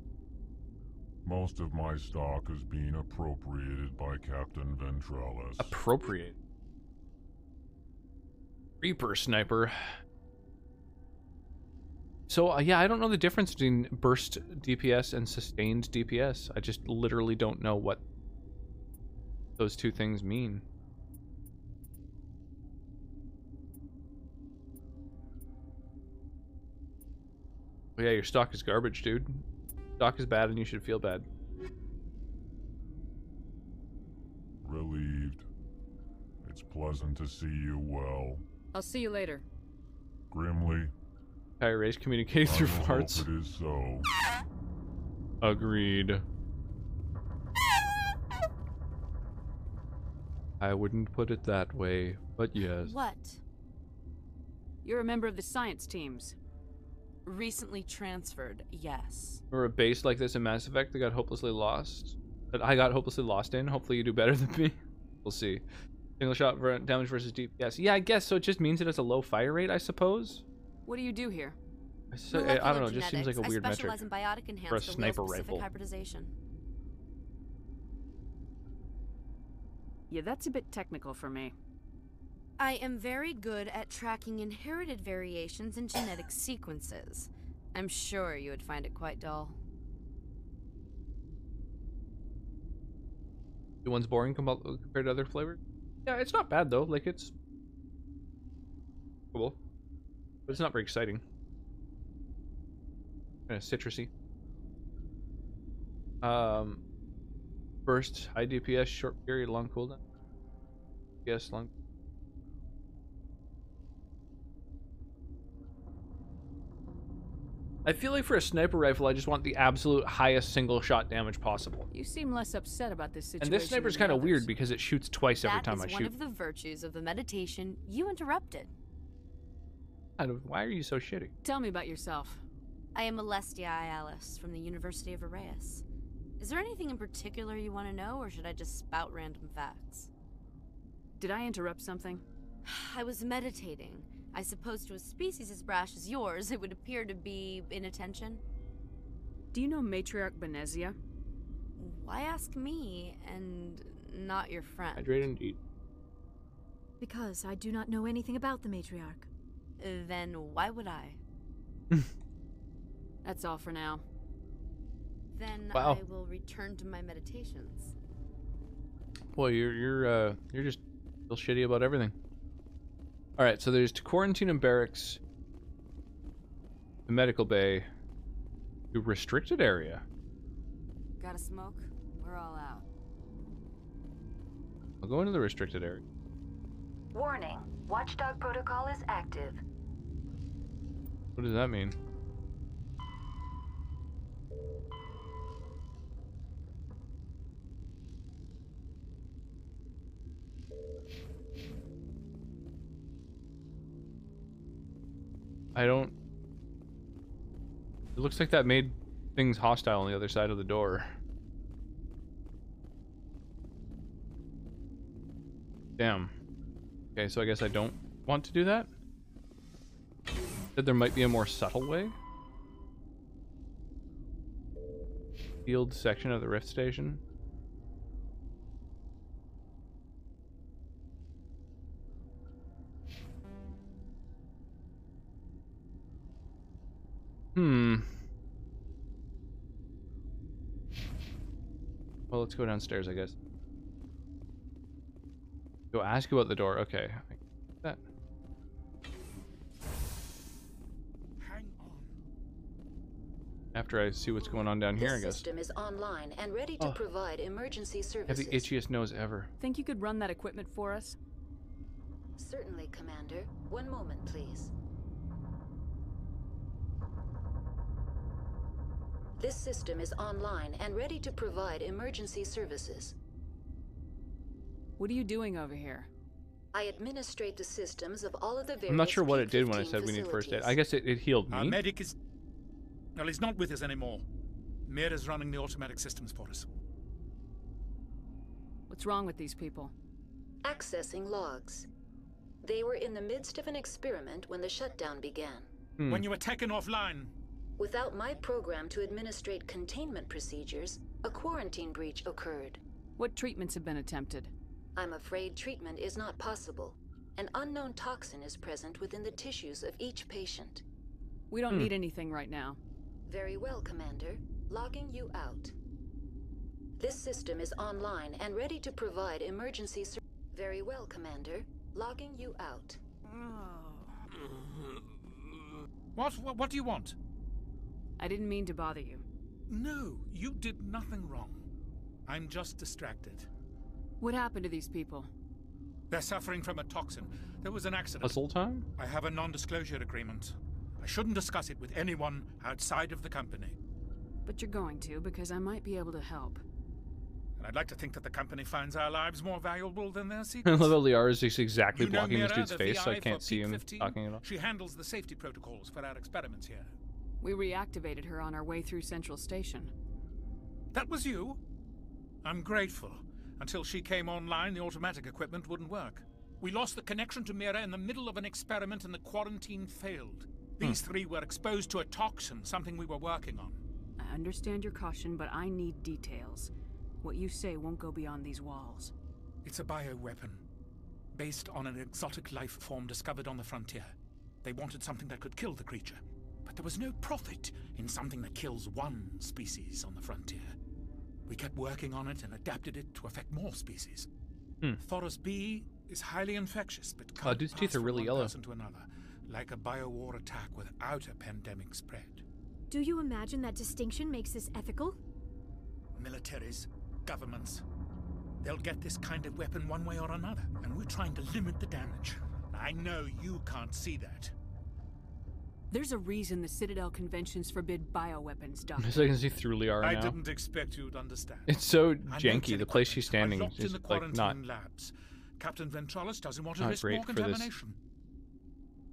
most of my stock is being appropriated by Captain Ventralis. Appropriate? Reaper sniper. So, yeah, I don't know the difference between burst DPS and sustained DPS. I just literally don't know what those two things mean. Oh, yeah, your stock is garbage, dude. Stock is bad and you should feel bad. Relieved. It's pleasant to see you well. I'll see you later. Grimly. Entire race communicating through farts. It is so. Agreed. I wouldn't put it that way, but yes. What? You're a member of the science teams. Recently transferred, yes. Or a base like this in Mass Effect that got hopelessly lost. That I got hopelessly lost in. Hopefully you do better than me. We'll see. Single shot damage versus DPS. Yeah, I guess so. It just means it has a low fire rate, I suppose. What do you do here? I don't know. It just seems like a weird I metric specialize in biotic enhanced for a sniper rifle. Hybridization. Yeah, that's a bit technical for me. I am very good at tracking inherited variations in genetic sequences. I'm sure you would find it quite dull. The one's boring compared to other flavors? Yeah, it's not bad though. Like, it's cool, but it's not very exciting. Kind of citrusy. Burst, high DPS, short period, long cooldown. Yes, long. I feel like for a sniper rifle, I just want the absolute highest single shot damage possible. You seem less upset about this situation. And this sniper's kind of weird because it shoots twice every time I shoot. That is one of the virtues of the meditation you interrupted. Why are you so shitty? Tell me about yourself. I am Alestia Ialis from the University of Arraius. Is there anything in particular you want to know, or should I just spout random facts? Did I interrupt something? I was meditating. I suppose to a species as brash as yours, it would appear to be inattention. Do you know Matriarch Benezia? Why ask me, and not your friend? Hydrate indeed. Because I do not know anything about the Matriarch. Then why would I? That's all for now. Then Wow. I will return to my meditations. Well, you're just feel shitty about everything. All right, so there's to quarantine and barracks, the medical bay, the restricted area. Got a smoke? We're all out. I'll go into the restricted area. Warning, Watchdog protocol is active. What does that mean? I don't... It looks like that made things hostile on the other side of the door. Damn. Okay, so I guess I don't want to do that? That there might be a more subtle way? Field section of the Rift Station? Well, let's go downstairs, I guess. Go ask about the door. Okay. That. Hang on. After I see what's going on down here, I This guess. system is online and ready to provide emergency I have services. the itchiest nose ever. Think you could run that equipment for us? Certainly, Commander. One moment, please. This system is online and ready to provide emergency services. What are you doing over here? I administrate the systems of all of the various I'm not sure what it did when I said we need first aid. I guess it healed Our me. medic is... Well, he's not with us anymore. Mira's running the automatic systems for us. What's wrong with these people? Accessing logs. They were in the midst of an experiment when the shutdown began. When you were taken offline... Without my program to administrate containment procedures, a quarantine breach occurred. What treatments have been attempted? I'm afraid treatment is not possible. An unknown toxin is present within the tissues of each patient. We don't need anything right now. Very well, Commander. Logging you out. This system is online and ready to provide emergency Very well, Commander. Logging you out. What do you want? I didn't mean to bother you. No, you did nothing wrong. I'm just distracted. What happened to these people? They're suffering from a toxin. There was an accident. Puzzle time? I have a non-disclosure agreement. I shouldn't discuss it with anyone outside of the company. But you're going to, because I might be able to help. And I'd like to think that the company finds our lives more valuable than their I secrets. love how Liara is just exactly You know blocking this Mira, dude's the face, so I VI can't for see him Peak-15? talking at all. She handles the safety protocols for our experiments here. We reactivated her on our way through Central Station. That was you? I'm grateful. Until she came online, the automatic equipment wouldn't work. We lost the connection to Mira in the middle of an experiment and the quarantine failed. These three were exposed to a toxin, something we were working on. I understand your caution, but I need details. What you say won't go beyond these walls. It's a bioweapon, based on an exotic life form discovered on the frontier. They wanted something that could kill the creature, but there was no profit in something that kills one species on the frontier. We kept working on it and adapted it to affect more species. Thoros B is highly infectious, but can't dude's pass teeth are from really one yellow. person to another, like a biowar attack without a pandemic spread. Do you imagine that distinction makes this ethical? Militaries, governments, they'll get this kind of weapon one way or another, and we're trying to limit the damage. I know you can't see that. There's a reason the Citadel conventions forbid bioweapons, Doctor. So I can see through Liara I now. didn't expect you'd understand. It's so Our janky. notes The place she's are standing locked is in the like quarantine not labs. Captain Ventralis doesn't want to not risk great more for this contamination.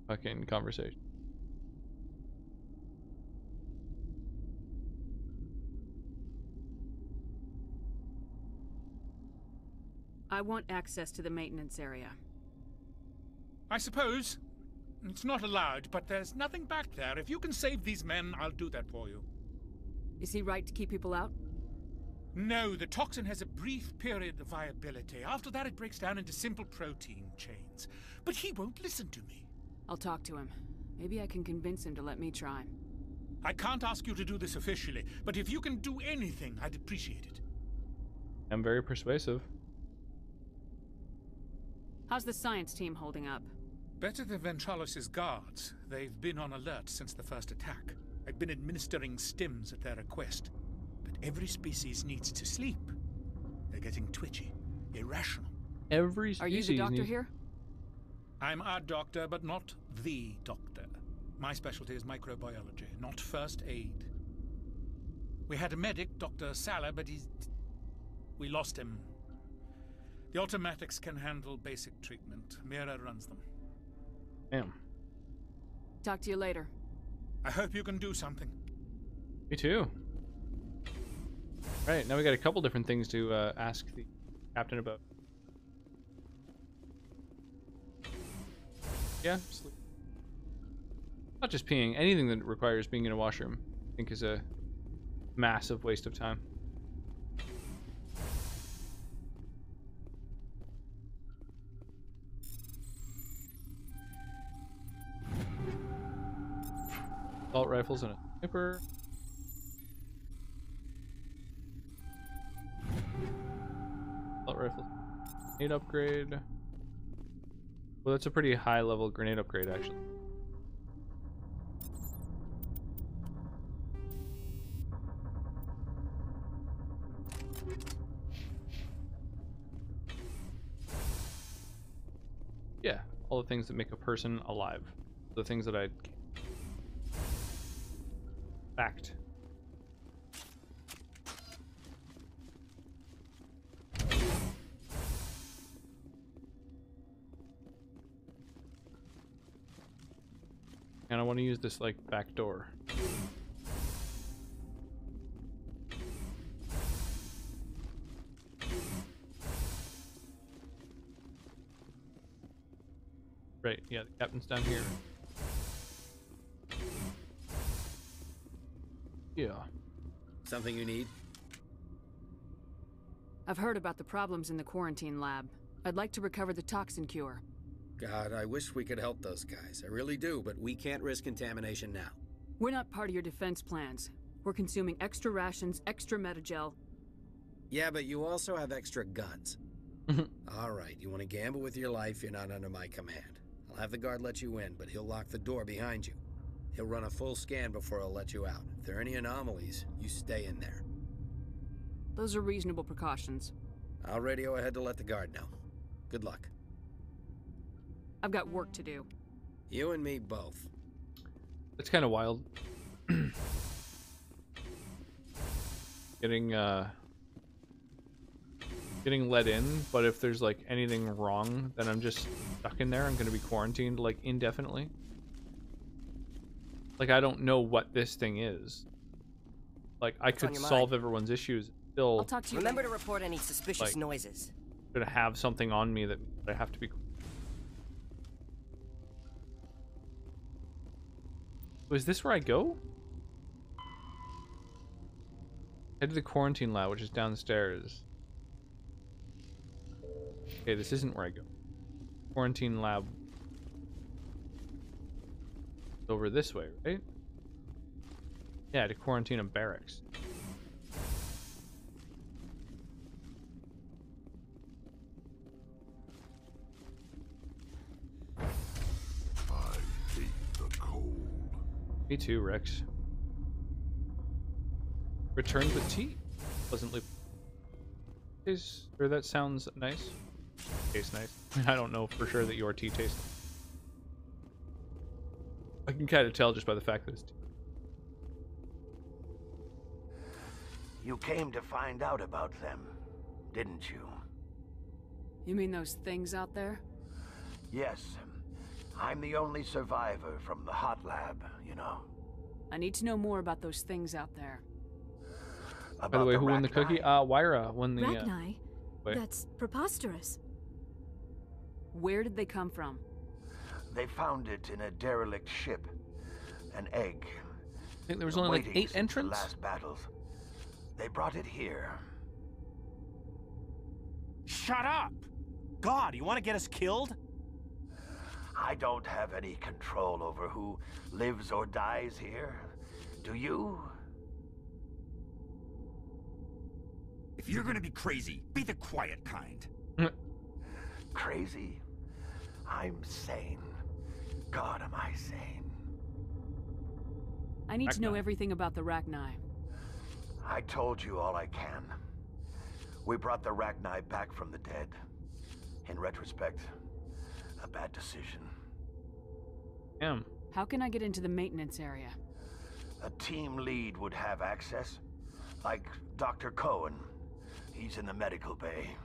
fucking conversation. I want access to the maintenance area. I suppose. It's not allowed, but there's nothing back there. If you can save these men, I'll do that for you. Is he right to keep people out? No, the toxin has a brief period of viability. After that, it breaks down into simple protein chains. But he won't listen to me. I'll talk to him. Maybe I can convince him to let me try. I can't ask you to do this officially, but if you can do anything, I'd appreciate it. I'm very persuasive. How's the science team holding up? Better than Ventralos' guards. They've been on alert since the first attack. I've been administering stims at their request. But every species needs to sleep. They're getting twitchy, irrational. Every species. Are you the doctor here? I'm a doctor, but not the doctor. My specialty is microbiology, not first aid. We had a medic, Dr. Salah, but we lost him. The automatics can handle basic treatment. Mira runs them. Damn. Talk to you later. I hope you can do something. Me too. Right, now we got a couple different things to ask the captain about. Yeah, sleep. Not just peeing. Anything that requires being in a washroom, I think, is a massive waste of time. Assault rifles and a sniper. Assault rifle. Grenade upgrade. Well, that's a pretty high level grenade upgrade, actually. Yeah, all the things that make a person alive. The things that I... Fact. And I want to use this, like, back door. Right, yeah, the captain's down here. Yeah. Something you need? I've heard about the problems in the quarantine lab. I'd like to recover the toxin cure. God, I wish we could help those guys. I really do, but we can't risk contamination now. We're not part of your defense plans. We're consuming extra rations, extra Metagel. Yeah, but you also have extra guns. All right, you want to gamble with your life, you're not under my command. I'll have the guard let you in, but he'll lock the door behind you. He'll run a full scan before he'll let you out. If there are any anomalies, you stay in there. Those are reasonable precautions. I'll radio ahead to let the guard know. Good luck. I've got work to do. You and me both. It's kind of wild. Getting let in, but if there's like anything wrong, then I'm just stuck in there. I'm going to be quarantined like indefinitely. Like, I don't know what this thing is. Like, I could solve everyone's issues. Still, I'll talk to you. Remember to report any suspicious noises. Gonna have something on me that I have to be. Is this where I go? Head to the quarantine lab, which is downstairs. Okay, this isn't where I go. Quarantine lab. Over this way, right? Yeah, to quarantine a barracks. I hate the cold. Me too, Rex. Returned with tea. Pleasantly. Or that sounds nice. Tastes nice. I don't know for sure that your tea tastes. I can kind of tell just by the fact that it's tea. You came to find out about them, didn't you? You mean those things out there? Yes. I'm the only survivor from the hot lab, you know. I need to know more about those things out there. By the way, who won the cookie? Wyra won the... Rachni? That's preposterous. Where did they come from? They found it in a derelict ship. An egg. I think there was only like 8 entrants? Last battles. They brought it here. Shut up! God, you want to get us killed? I don't have any control over who lives or dies here. Do you? If you're gonna be crazy, be the quiet kind. Crazy? I'm sane. God, am I sane. I need to know everything about the Rachni. I told you all I can. We brought the Rachni back from the dead. In retrospect, a bad decision. Damn. How can I get into the maintenance area? A team lead would have access. Like Dr. Cohen. He's in the medical bay.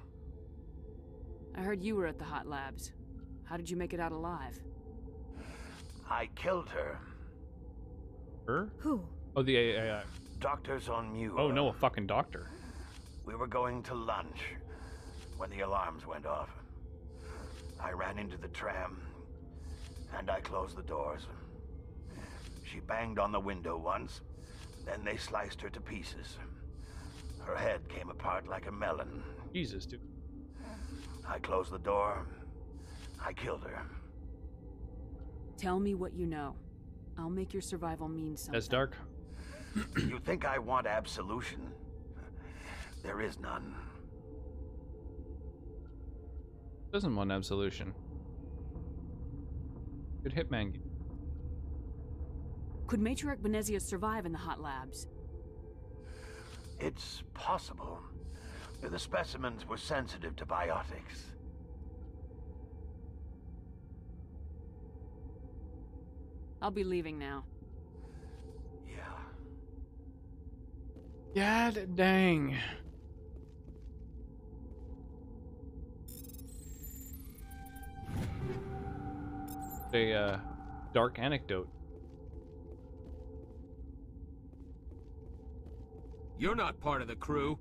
I heard you were at the hot labs. How did you make it out alive? I killed her. Her? Who? Oh, the AI. Doctor's on mute. Oh no, a fucking doctor. We were going to lunch when the alarms went off. I ran into the tram and I closed the doors. She banged on the window once, then they sliced her to pieces. Her head came apart like a melon. Jesus, dude. I closed the door. I killed her. Tell me what you know. I'll make your survival mean something. That's dark. You think I want absolution? There is none. Doesn't want absolution. Good hitman. Could Matriarch Benezia survive in the hot labs? It's possible. The specimens were sensitive to biotics. I'll be leaving now. God dang. A dark anecdote. You're not part of the crew.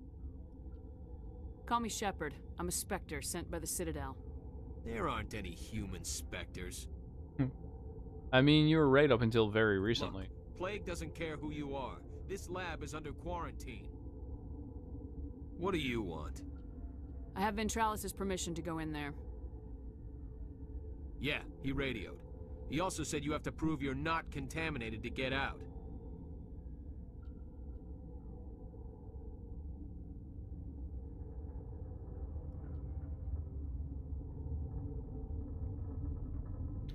Call me Shepard. I'm a Spectre sent by the Citadel. There aren't any human specters. I mean, you were right up until very recently. Look, Plague doesn't care who you are. This lab is under quarantine. What do you want? I have Ventralis' permission to go in there. Yeah, he radioed. He also said you have to prove you're not contaminated to get out.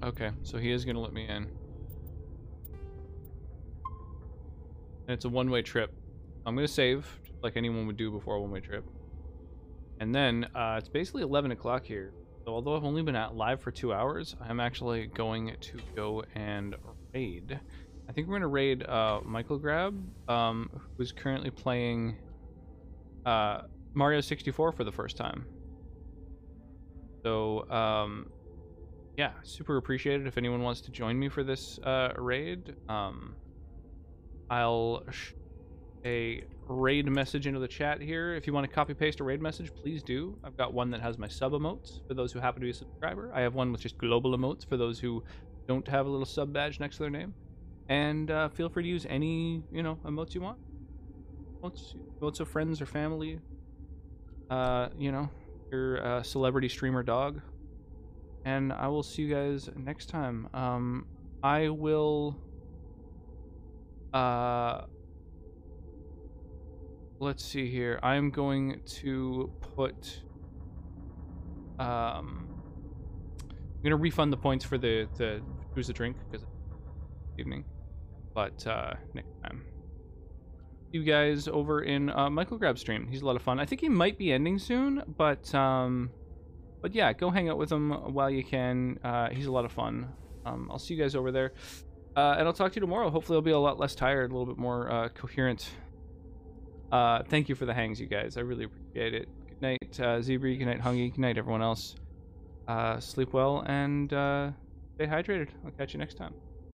Okay, so he is going to let me in. And it's a one-way trip. I'm going to save, like anyone would do before a one-way trip. And then, it's basically 11 o'clock here. So although I've only been live for 2 hours, I'm actually going to go and raid. I think we're going to raid Michael Grab, who's currently playing Mario 64 for the first time. So, yeah, super appreciated if anyone wants to join me for this raid. I'll a raid message into the chat here. If you want to copy paste a raid message, please do. I've got one that has my sub emotes for those who happen to be a subscriber. I have one with just global emotes for those who don't have a little sub badge next to their name. And feel free to use any, emotes you want. Emotes of friends or family. Your celebrity streamer dog. And I will see you guys next time. I will let's see here. I'm going to put I'm gonna refund the points for the choose a drink because evening. But next time. See you guys over in Michael Grab's stream. He's a lot of fun. I think he might be ending soon, but yeah, go hang out with him while you can. He's a lot of fun. I'll see you guys over there. And I'll talk to you tomorrow. Hopefully I'll be a lot less tired, a little bit more coherent. Thank you for the hangs, you guys. I really appreciate it. Good night, Zebri. Good night, Hungy. Good night, everyone else. Sleep well and stay hydrated. I'll catch you next time.